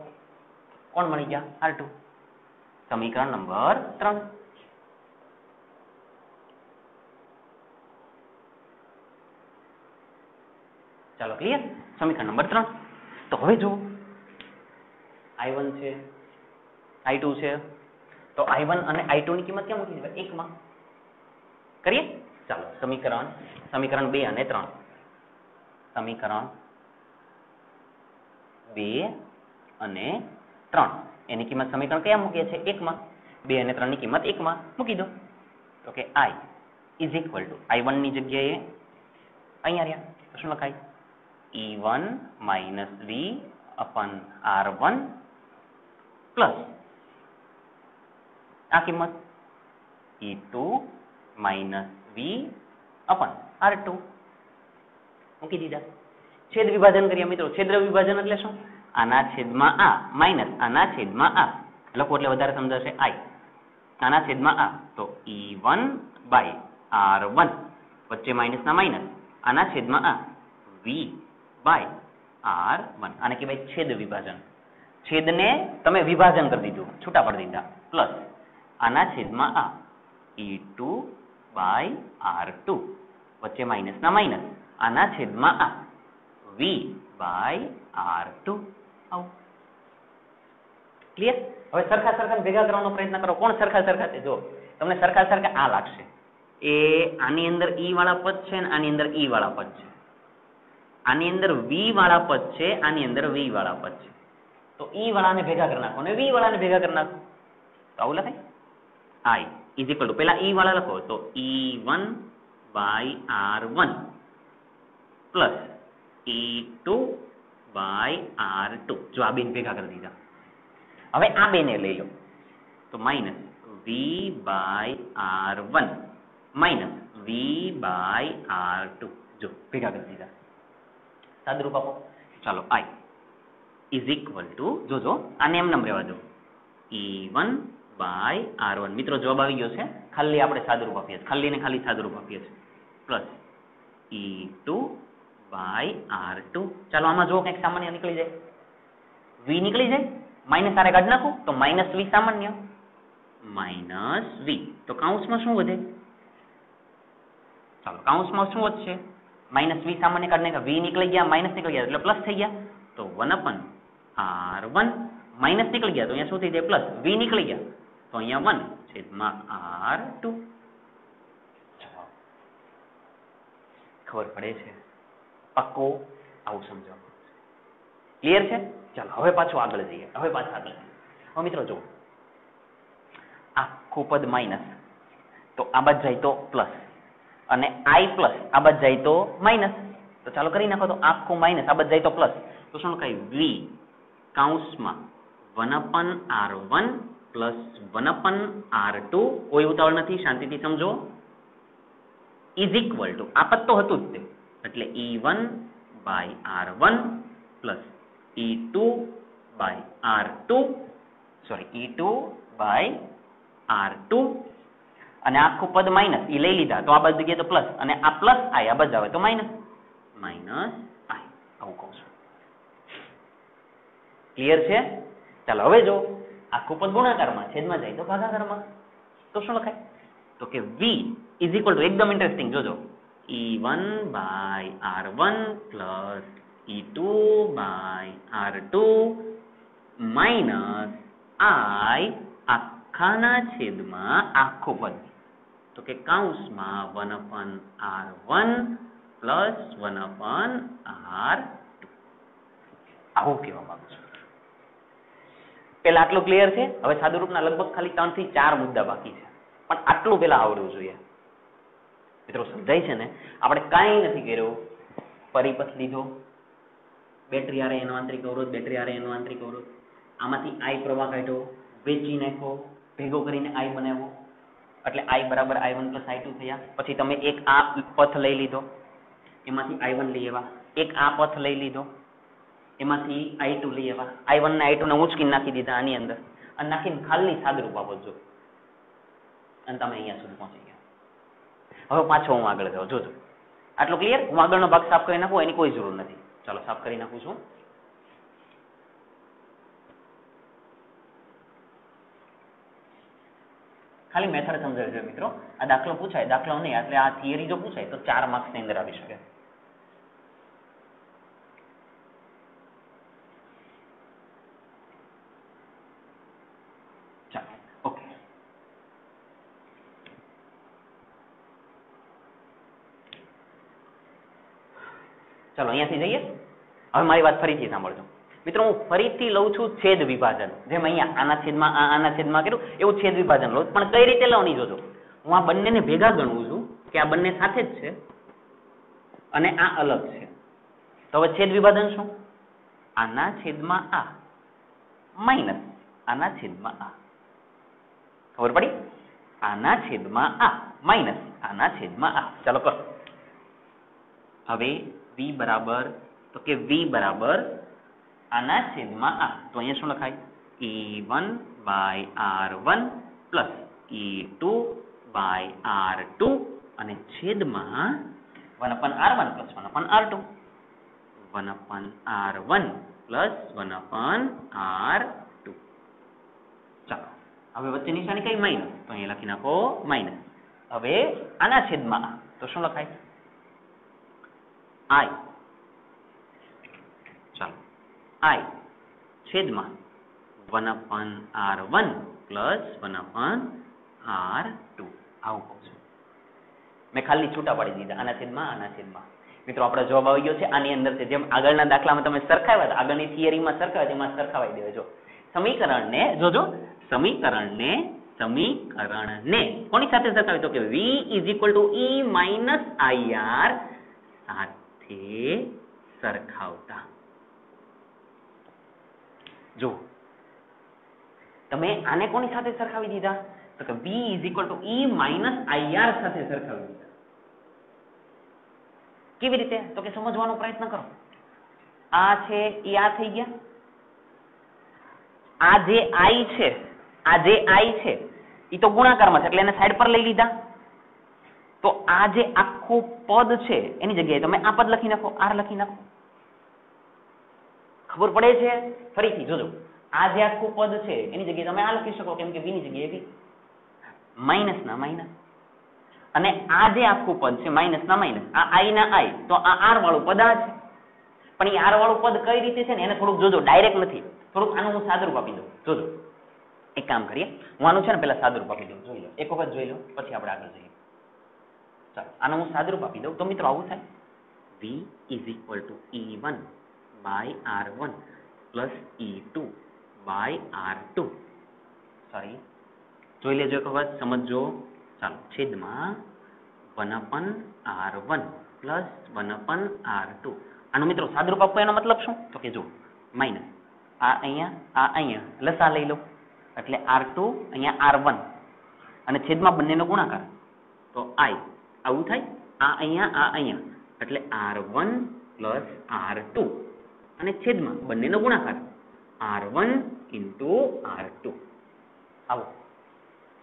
કોણ મળી ગયા? R2. સમીકરણ નંબર 3. ચાલો ક્લિયર? સમીકરણ નંબર 3. તો હવે જો I1 છે, I2 છે, તો I1 અને I2 ની કિંમત ક્યાં મૂકી દેવાય? 1 માં. કરીએ? ચાલો સમીકરણ 2 અને 3. સમીકરણ 2 અને 3 એની કિંમત સમીકરણ કયા મૂકીએ છે? 1 માં. 2 અને 3 ની કિંમત 1 માં મૂકી દો તો કે I is equal two I1 ની જગ્યાએ અહીંયા રહ્યા શું લખાય? E1 minus V અપન R1 plus આ કિંમત E2 માઇનસ V અપન R2 મૂકી દીધા. છેદ વિભાજન કરીએ મિત્રો. છેદ વિભાજન એટલે શું? આના છેદમાં આ માઇનસ આના છેદમાં આ લખો એટલે વધારે સમજાશે. I આના છેદમાં આ તો E1 બાય R1 વચ્ચે માઇનસ ના માઇનસ આના છેદમાં આ V બાય R1. આને કહેવાય છેદ વિભાજન. છેદને તમે વિભાજન કરી દીધું, છૂટા પાડી દીધા, પ્લસ આના છેદમાં આ E2 બાય R2 વચ્ચે માઇનસ ના માઇનસ આના છેદમાં આ V બાય R2. આવું ક્લિયર? હવે સરખા ભેગા કરવાનો પ્રયત્ન કરો. કોણ સરખા છે? જો તમને સરખા આ લાગશે એ આની અંદર E વાળા પદ છે ને આની અંદર E વાળા પદ છે, આની અંદર V વાળા પદ છે, આની અંદર V વાળા પદ છે. તો E વાળાને ભેગા કરી નાખો અને V વાળાને ભેગા કરી નાખો તો આવું લખાય. I ઇઝ ઇક્વલ ટુ પેલા E વાળા લખો તો E1 by R1 plus E2 by R2. જો આ બેને ભેગા કરી દીધા. હવે આ બેને લઈ લો તો minus V by R1 minus V by R2. જો ભેગા કરી દીધા. સાદુરૂપ આપો. ચાલો I ઇઝ ઇક્વલ ટુ જોજો આને એમ નામ રહેવા દો E1 બાય R1. મિત્રો જવાબ આવી ગયો છે. ખાલી આપણે સાદુરૂપ આપીએ છીએ, ખાલી ને ખાલી સાદુરૂપ આપીએ છીએ પ્લસ E2 બાય R2. ચાલો આમાં જો કંઈક સામાન્ય નીકળી જાય, V નીકળી જાય, માઇનસ આને કાઢી નાખું તો માઇનસ V સામાન્ય, માઇનસ V. તો કૌંસમાં શું વધે? ચાલો કૌંસમાં શું વધશે? માઇનસ V સામાન્ય કાઢી નાખ્યા, V નીકળી ગયા, માઇનસ નીકળી ગયા એટલે પ્લસ થઈ ગયા. તો 1 R1 માઇનસ નીકળી ગયા તો અહીંયા શું થઈ જાય? પ્લસ. V નીકળી ગયા તો અહીંયા 1 છેદમાં R2. ખબર પડે છે? પાક્કો? આવું સમજો. ક્લિયર છે? ચાલો હવે પાછું આગળ જઈએ. હવે મિત્રો જો આખું પદ માઇનસ તો આ બાજુ જાય તો પ્લસ અને I પ્લસ આ બાજુ જાય તો માઇનસ. તો ચાલો કરી નાખો તો આખું માઇનસ આ બાજુ જાય તો પ્લસ. તો શું લખાય? V કૌંસમાં 1/R1 પ્લસ 1/R2. કોઈ ઉતાવળ નથી, શાંતિથી સમજો. ઇઝ ઇક્વલ ટુ આ પદ તો હતું જ તે એટલે E1 by R1 plus E2 by R2 E2 by R2 અને આખું પદ માઇનસ એ લઈ લીધા તો આ બાજુ જગ્યાએ તો પ્લસ અને આ પ્લસ I આ બાજુ આવે તો માઇનસ I. આવું કહું છું. ક્લિયર છે? ચાલો હવે જો આખું પદ ગુણાકારમાં, છેદમાં જાય તો ભાગાકારમાં. તો શું લખાય? તો કે v ઇઝ ઇક્વલ ટુ એકદમ ઇન્ટરેસ્ટિંગ જોજો E1 by R1 plus E2 by R2 minus I આખાના છેદમાં આખું પદ તો કે કૌંસમાં 1/R1 પ્લસ 1/R2 આવું કહેવા માંગુ છું. પેલા આટલું ક્લિયર છે. હવે સાદુરૂપના લગભગ ખાલી 3 થી 4 મુદ્દા બાકી છે, પણ આટલું પેલા આવડવું જોઈએ. મિત્રો સમજાય છે ને? આપણે કાંઈ નથી કર્યું. પરિપથ લીધો, બેટરી આરે એનો આંતરિક અવરોધ, બેટરી આરે એનો આંતરિક અવરોધ, આમાંથી I પ્રવાહ કાઢ્યો, વેચી નાખ્યો, ભેગો કરીને I બનાવ્યો, એટલે I બરાબર I1 પ્લસ I2 થયા. પછી તમે એક આ પથ લઈ લીધો, એમાંથી I1 લઈ આવ્યા, એક આ પથ લઈ લીધો, એમાંથી I2 લઈ આવ્યા, I1 ને I2 ને ઉંચકીને નાખી દીધા આની અંદર, અને નાખીને ખાલી સાદુરૂપ આપો અને તમે અહીંયા સુધી પહોંચી ગયા. હવે પાછો હું આગળ જાઉં. જોજો આટલું ક્લિયર. હું આગળનો ભાગ સાફ કરી નાખું, એની કોઈ જરૂર નથી. ચાલો સાફ કરી નાખું છું. ખાલી મેથડ સમજાવી છે મિત્રો. આ દાખલો પૂછાય, દાખલો નહીં એટલે આ થિયરી જો પૂછાય તો 4 માર્ક્સ ની અંદર આવી શકે. ચાલો ઓકે. ચાલો અહીંયાથી જઈએ. હવે મારી વાત ફરીથી સાંભળજો મિત્રો. હું ફરીથી લઉં છું છેદ વિભાજન. જેમ અહીંયા આના છેદમાં આના છેદમાં કર્યું એવું છેદ વિભાજન લઉં, પણ કઈ રીતે લઉં નહીં જોજો. હું આ બંનેને ભેગા ગણું છું કે આ બંને સાથે જ છે અને આ અલગ છે. તો હવે છેદ વિભાજન શું? આના છેદમાં આ માઇનસ આના છેદમાં આ. ખબર પડી? આના છેદમાં આ માઇનસ આના છેદમાં આ. ચાલો કરો. હવે v બરાબર તો કે v બરાબર આના છેદમાં આ. તો અહીંયા શું લખાય? E1 by R1 plus E2 by R2 અને છેદમાં 1/R1 plus 1/R2. 1/R1 plus 1/R2. ચાલો હવે વચ્ચે નિશાની કઈ? માઇનસ. તો અહીંયા લખી નાખો માઇનસ. હવે આના છેદમાં આ. તો શું લખાય? I. ચાલો I છેદમાં 1/R1 પ્લસ 1/R2. આવું કહું છું. મેં ખાલી છૂટા પાડી દીધા આના છેદમાં. મિત્રો આપણો જવાબ આવી ગયો છે આની અંદર છે. જેમ આગળના દાખલામાં તમે સરખાવ્યા હતા, આગળની થિયરીમાં સરખાવ્યા, તેમાં સરખાવાઈ દેજો. સમીકરણને જોજો, સમીકરણને કોની સાથે સરખાવ્યું? તો કે v = E - IR સાથે સરખાવતા. જો તમે આને કોની સાથે સરખાવી દીધા? તો કે v = E - IR સાથે સરખાવી દીધા. કેવી રીતે? તો કે સમજવાનો પ્રયત્ન કરો. આ છે એ આ થઈ ગયા. આ જે I છે એ તો ગુણાકારમાં છે એટલે એને સાઈડ પર લઈ લીધા. તો આ જે આખું પદ છે એની જગ્યાએ તમે આ પદ લખી નાખો, R લખી નાખો. ખબર પડે છે? ફરીથી જોજો. આ જે આખું પદ છે એની જગ્યાએ તમે આ લખી શકો, કેમ કે v ની જગ્યાએ v. માઇનસ ના માઇનસ. અને આ જે આખું પદ છે માઇનસ ના માઇનસ, આ I ના I, તો આ R વાળું પદ આ છે. પણ એ R વાળું પદ કઈ રીતે છે ને એને થોડુંક જોજો. ડાયરેક્ટ નથી, થોડુંક આનું હું સાદુરૂપ આપી દઉં. જોજો એક કામ કરીએ, હું આનું છે ને પેલા સાદુરૂપ આપી દઉં. જોઈ લો, એક વખત જોઈ લો, પછી આપણે આગળ જઈએ. ચાલો આનું હું સાદુરૂપ આપી દઉં. તો મિત્રો આવું થાય. v = E1 by R1 plus E2 by R2. Sorry, જોઈ લેજો એક વખત, સમજો. ચાલો છેદમાં 1/R1 પ્લસ 1/R2. આનું મિત્રો સાદુરૂપ આપવો એનો મતલબ શું? તો કે જો માઇનસ આ અહીંયા લસા લઈ લો એટલે R2 અહીંયા R1 અને છેદમાં બંનેનો ગુણાકાર તો I. આવું થાય. આ અહીંયા એટલે R1 પ્લસ R2 અને છેદમાં બંનેનો ગુણાકાર R1 into R2. આવો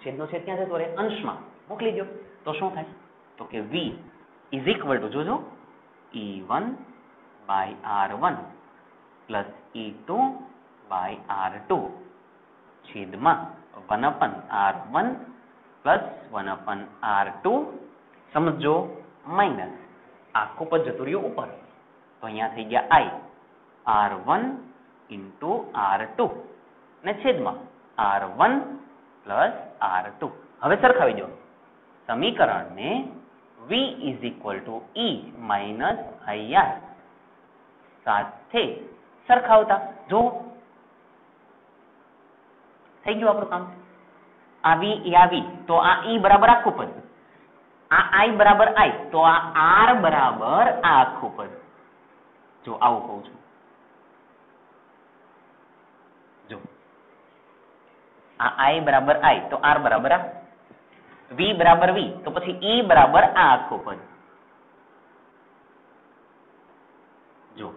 છેદનો છેદ ક્યાં જતો રહે? અંશમાં મોકલી દો. તો શું થાય? તો કે v = જોજો E1 by R1 plus E2 by R2 છેદમાં 1/R1 પ્લસ 1/r2 સમજો માઇનસ આખું પદ જતું રહ્યું ઉપર તો અહીંયા થઈ ગયા i r1 into r2 ને છેદમાં r1 plus r2. હવે સરખાવી દો સમીકરણને v is equal to e minus ir સાથે સરખાવતા જો થઈ ગયું આપણું કામ. આવી તો આ e બરાબર આખું પદ, આ i બરાબર i તો આ r બરાબર આ આખું પદ. જો આવું કહું છું, જો આ i બરાબર i તો r બરાબર આ, v બરાબર v તો પછી e બરાબર આ આખું પદ. જો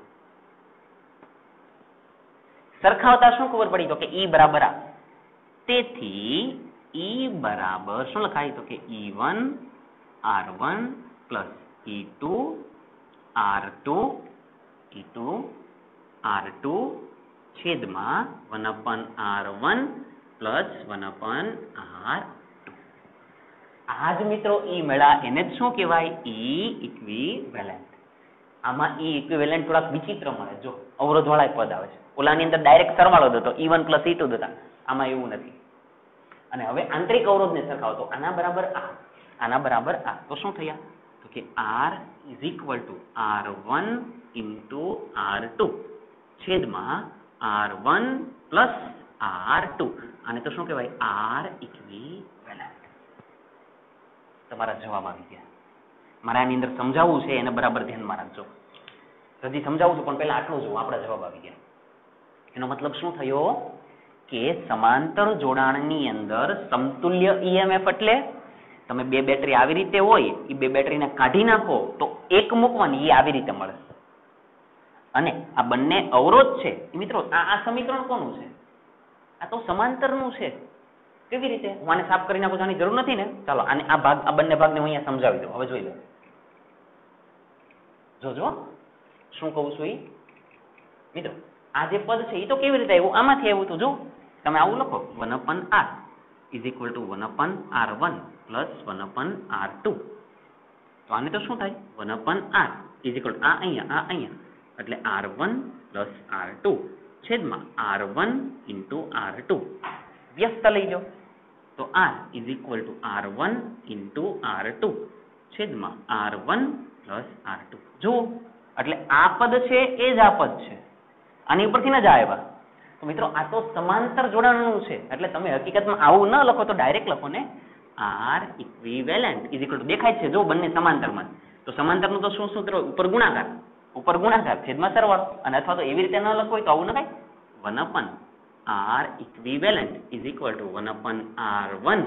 સરખાવતા શું ખબર પડી તો કે e બરાબર આ, તેથી e બરાબર શું લખાય તો કે e1 r1 plus e2 r2 છેદમાં 1/r1 plus 1/r2. આ જ મિત્રો e મળ્યા એને જ શું કહેવાય e ઇક્વિવેલન્ટ. આમાં e ઇક્વિવેલન્ટ થોડાક વિચિત્ર મળે. જો અવરોધ વાળા પદ આવે છે, ઓલાની અંદર ડાયરેક્ટ સરવાળો થતો e1 plus e2 થતા, આમાં એવું નથી. અને હવે આંતરિક અવરોધને સરખાવો તો આના બરાબર આ તો શું થયા તો કે r is equal to r1 into r2 છેદમાં r1 plus r2. આને તો શું કહેવાય r ઇક્વિવેલન્ટ. તમારા જવાબ આવી ગયા. મારે આની અંદર સમજાવવું છે એને બરાબર ધ્યાનમાં રાખજો. હજી સમજાવું છું પણ પહેલા આટલું જુઓ, આપણા જવાબ આવી ગયા. એનો મતલબ શું થયો કે સમાંતર જોડાણની અંદર સમતુલ્ય EMF એટલે તમે બે બેટરી આવી રીતે હોય એ બે બેટરીને કાઢી નાખો તો એક મૂકવાની એ આવી રીતે મળે. અને આ બંને અવરોધ છે મિત્રો, આ સમીકરણ કોનું છે? આ તો સમાંતરનું છે. કેવી રીતે? હું આને સાફ કરી નાખું, આની જરૂર નથી ને. ચાલો આને આ બંને ભાગને હું અહીંયા સમજાવી દઉં. હવે જોઈ લો, જોજો શું કહું છું. મિત્રો આ જે પદ છે એ તો કેવી રીતે આવ્યું? આમાંથી આવ્યું. તો જો તમે આવું લખો 1/r is equal to 1/r1 plus 1/r2. તો આને તો શું થાય 1/r is equal to આ અહીંયા એટલે r1 plus r2 છેદમાં r1 into r2. વ્યસ્ત લઈ લો તો r is equal to r1 into r2 છેદમાં r1 plus r2. જુઓ એટલે આ પદ છે એ જ આ પદ છે, આની ઉપરથી ન જ આવ્યા. તો મિત્રો આ તો સમાંતર જોડાણનું છે એટલે તમે હકીકતમાં આવું ન લખો તો ડાયરેક્ટ લખો ને r equivalent is equal two દેખાય છે જો બંને સમાંતરમાં. તો સમાંતરનું તો શું સૂત્ર? ઉપર ગુણાકાર છેદમાં સરવાળો. અને અથવા તો એવી રીતે ન લખો હોય તો આવું ન થાય 1/r equivalent is equal two 1/r1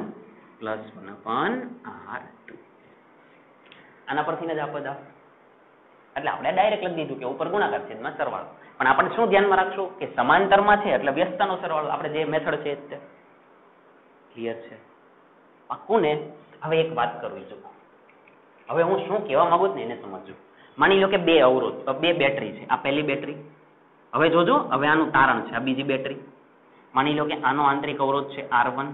plus 1/r2. આના પરથી જ આ પદ આવે એટલે આપણે ડાયરેક્ટ લખી દીધું કે ઉપર ગુણાકાર છેદમાં સરવાળો. પણ આપણે શું ધ્યાનમાં રાખશું કે સમાંતરમાં છે એટલે વ્યસ્તનો સરવાળો. આપણે જે મેથડ છે તે ક્લિયર છે, પાક્કું ને? હવે એક વાત કરવી જો, હવે હું શું કહેવા માંગુ છું ને એને સમજજો. માની લો કે બે અવરોધ, બે બેટરી છે. આ પહેલી બેટરી, હવે જોજો હવે આનું તારણ છે. આ બીજી બેટરી. માની લો કે આનો આંતરિક અવરોધ છે R1.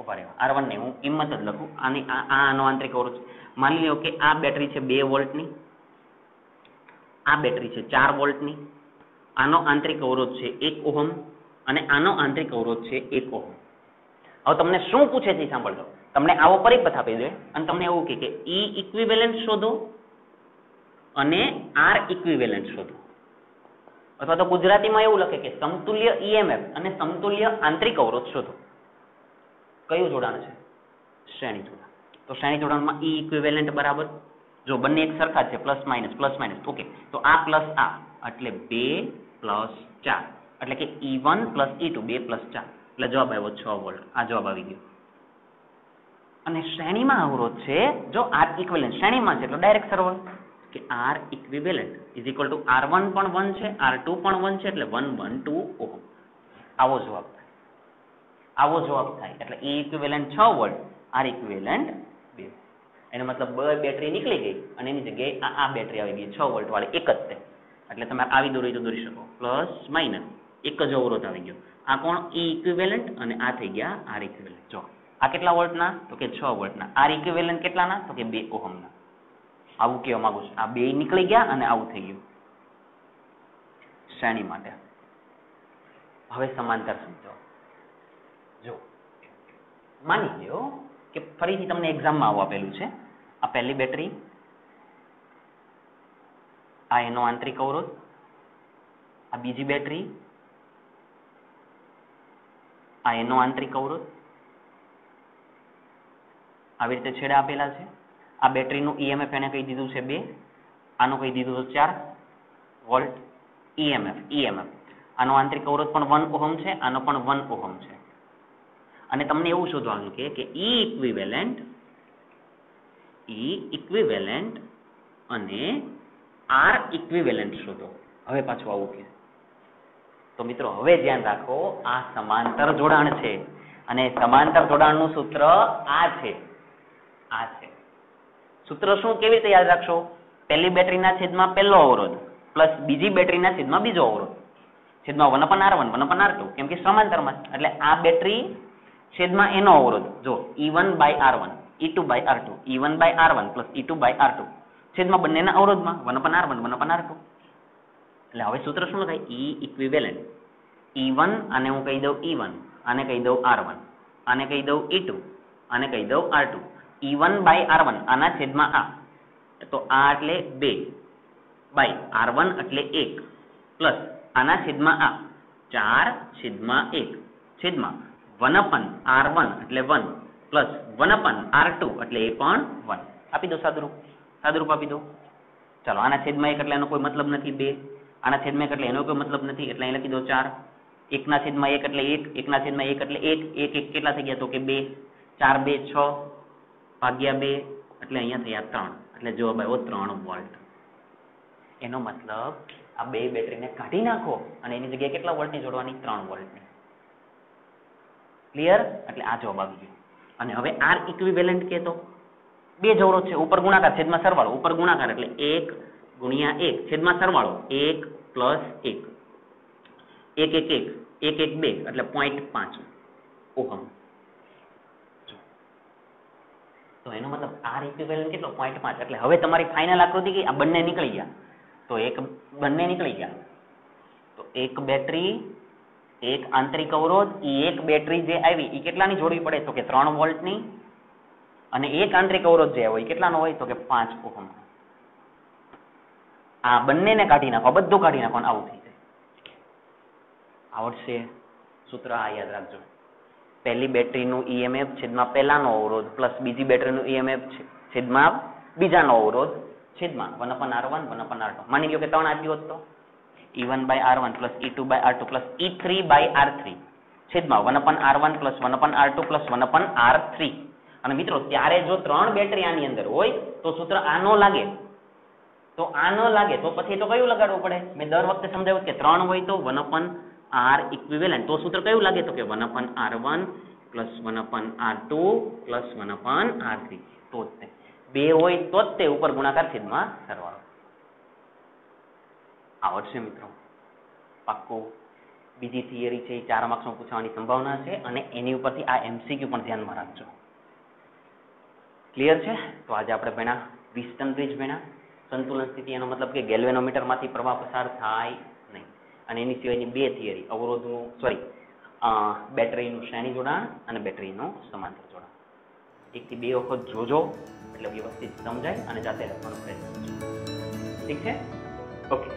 ઉભા રહેવા, R1 ને હું કિંમત જ લખું. આનો આંતરિક અવરોધ છે. માની લો કે આ બેટરી છે 2 વોલ્ટની, આ બેટરી છે 4 વોલ્ટની. આનો આંતરિક અવરોધ છે 1 ઓહમ અને આનો આંતરિક અવરોધ છે 1 ઓહમ. હવે તમને શું પૂછે છે સાંભળજો. તમને આવો પરિપથ આપી દે અને તમને એવું કહે કે E ઇક્વિવેલન્ટ શોધો અને R ઇક્વિવેલન્ટ શોધો. અથવા તો ગુજરાતીમાં એવું લખે કે સમતુલ્ય EMF અને સમતુલ્ય આંતરિક અવરોધ શોધો. કયું જોડાણ છે? શ્રેણી જોડાણ. તો શ્રેણી જોડાણમાં E ઇક્વિવેલન્ટ બરાબર જો બંને એક સરખા છે પ્લસ માઇનસ ઓકે. તો આ પ્લસ આ એટલે 2 + 4 એટલે કે E1 + E2 2 + 4 એટલે જવાબ આવ્યો 6 વોલ્ટ. આ જવાબ આવી ગયો. અને શ્રેણીમાં અવરોધ છે જો R ઇક્વિવેલન્ટ શ્રેણીમાં છે એટલે ડાયરેક્ટ સરવાળો કે R equivalent is equal two R1 પણ 1 છે R2 પણ 1 છે એટલે 112 ઓહમ. આવો જવાબ થાય. એટલે E equivalent 6 volt, R equivalent 2. એનો મતલબ બે બેટરી નીકળી ગઈ અને એની જગ્યાએ આ બેટરી આવી ગઈ 6 વોલ્ટ વાળી એક જ છે. એટલે તમે આવી દોરી તો દોરી શકો પ્લસ માઇનસ એક જ અવરોધ આવી ગયો. આ કોણ? E ઇક્વિવેલન્ટ અને આ થઈ ગયા R ઇક્વિવેલન્ટ. જો આ કેટલા વોલ્ટના? તો કે 6 વોલ્ટના. R equivalent કેટલાના? તો કે 2 ઓહમના. આવું કહેવા માંગુ છું. આ બે નીકળી ગયા અને આવું થઈ ગયું શ્રેણી માટે. હવે સમાંતર સમજો. જો માની લો કે ફરીથી તમને એક્ઝામમાં આવું આપેલું છે. આ પહેલી બેટરી, આ એનો આંતરિક અવરોધ, આ બીજી બેટરી, આ એનો આંતરિક અવરોધ, આવી રીતે છેડા આપેલા છે. આ બેટરીનું ઈએમએફ એને કહી દીધું છે 2, આનું કહી દીધું છે 4 વોલ્ટ. ઈએમએફ આનો આંતરિક અવરોધ પણ 1 ઓહમ છે, આનો પણ 1 ઓહમ છે. અને તમને એવું શોધવાનું કે ઈ ઇક્વિવેલન્ટ અને આર ઇક્વિવેલન્ટ શોધો. હવે પાછું આવું કે તો મિત્રો હવે ધ્યાન રાખો, આ સમાંતર જોડાણ છે અને સમાંતર જોડાણનું સૂત્ર આ છે. સૂત્ર શું, કેવી રીતે યાદ રાખશો? પહેલી બેટરીના છેદમાં પહેલો અવરોધ પ્લસ બીજી બેટરીના છેદમાં બીજો અવરોધ છેદમાં 1/r1 1/r2, કેમ કે સમાંતરમાં. એટલે આ બેટરી છેદમાં એનો અવરોધ, જો E1/r1 E2/r2 E1/r1 plus E2/r2 છેદમાં બંનેના અવરોધમાં 1/r1 1/r2. એટલે હવે સૂત્ર શું લખાય? E ઇક્વિવેલન્ટ E1 આને હું કહી દઉં E1, આને કહી દઉં R1, આને કહી દઉં E2, આને કહી દઉં R2. E1/r1 આના છેદમાં આ, તો આ એટલે 2/r1 એટલે 1 પ્લસ આના છેદમાં આ 4/1 છેદમાં 1/r1 એટલે 1 પ્લસ 1/r2 એટલે એ પણ 1. આપી દો સાદુરૂપ આપી દો. ચાલો, આના છેદમાં 1 એટલે એનો કોઈ મતલબ નથી 2, આના છેદમાં 1 એટલે એનો કોઈ મતલબ નથી એટલે અહીં લખી દો 4. 1 ના છેદમાં 1 એટલે 1, 1 ના છેદમાં 1 એટલે 1, 1 કેટલા થઈ ગયા? તો કે 2, 4 2 6 ભાગ્યા 2 એટલે અહીંયા થયા 3. એટલે જવાબ આવ્યો 3 વોલ્ટ. એનો મતલબ આ બે બેટરીને કાઢી નાખો અને એની જગ્યાએ કેટલા વોલ્ટની જોડવાની? 3 વોલ્ટની. ક્લિયર? એટલે આ જવાબ આવી ગયો. અને હવે આર ઇક્વિવેલન્ટ કે તો બે જ અવરોધ છે, ઉપર ગુણાકાર છેદમાં સરવાળો. ઉપર ગુણાકાર એટલે 1 ગુણ્યા 1 છેદમાં સરવાળો 1 પ્લસ 1 1 1 1 1 1 2 એટલે 0.5 ઓહમ. તો એનો મતલબ આર ઇક્વિવેલન્ટ કેટલો? 0.5. એટલે હવે તમારી ફાઇનલ આકૃતિ કે આ બંને નીકળી ગયા. તો બંને નીકળી ગયા. તો એક બેટરી, એક આંતરિક અવરોધ, એક બેટરી જે આવી એ કેટલાની જોડવી પડે? તો કે 3 વોલ્ટની. અને એક આંતરિક અવરોધ જે હોય કેટલાનો હોય? તો કે 5 ઓહમ. આ બંનેને કાઢી નાખો, બધું કાઢી નાખો, આવું થઈ જાય. આવડશે? સૂત્ર આ યાદ રાખજો. પહેલી બેટરીનું ઈએમએફ છેદમાં પહેલાનો અવરોધ પ્લસ બીજી બેટરીનું ઈએમએફ છેદમાં બીજાનો અવરોધ છેદમાં 1/r1 1/r2. માની લો કે 3 આપ્યું હોત તો E1/r1 plus E2/r2 plus E3/r3 છેદમાં 1/r1 plus 1/r2 plus 1/r3. અને મિત્રો ત્યારે જો 3 બેટરી આની અંદર હોય તો સૂત્ર આ ન લાગે. તો પછી તો કયું લગાડવું પડે? મેં દર વખતે સમજાવ્યું કે 3 હોય તો 1/r ઇક્વિવેલન્ટ. તો સૂત્ર કયું લાગે? તો કે 1/r1 plus 1/r2 plus 1/r3. તો જ 2 હોય તો જ તે ઉપર ગુણાકાર છેદમાં સરવાળો. આવડશે મિત્રો? પાક્કું. બીજી થિયરી છે એ 4 માર્ક્સમાં પૂછવાની સંભાવના છે અને એની ઉપરથી આ MCQ પણ ધ્યાનમાં રાખજો. ક્લિયર છે? તો આજે આપણે ભણ્યા વિસ્ટન બ્રિજ ભણ્યા. સંતુલન સ્થિતિ એનો મતલબ કે ગેલ્વેનોમીટરમાંથી પ્રવાહ પસાર થાય નહીં. અને એની સિવાયની 2 થિયરી, બેટરીનું શ્રેણી જોડાણ અને બેટરીનું સમાંતર જોડાણ. 1 થી 2 વખત જોજો એટલે વ્યવસ્થિત સમજાય અને જાતે લખવાનો પ્રયત્ન કરજો. ઠીક છે? ઓકે.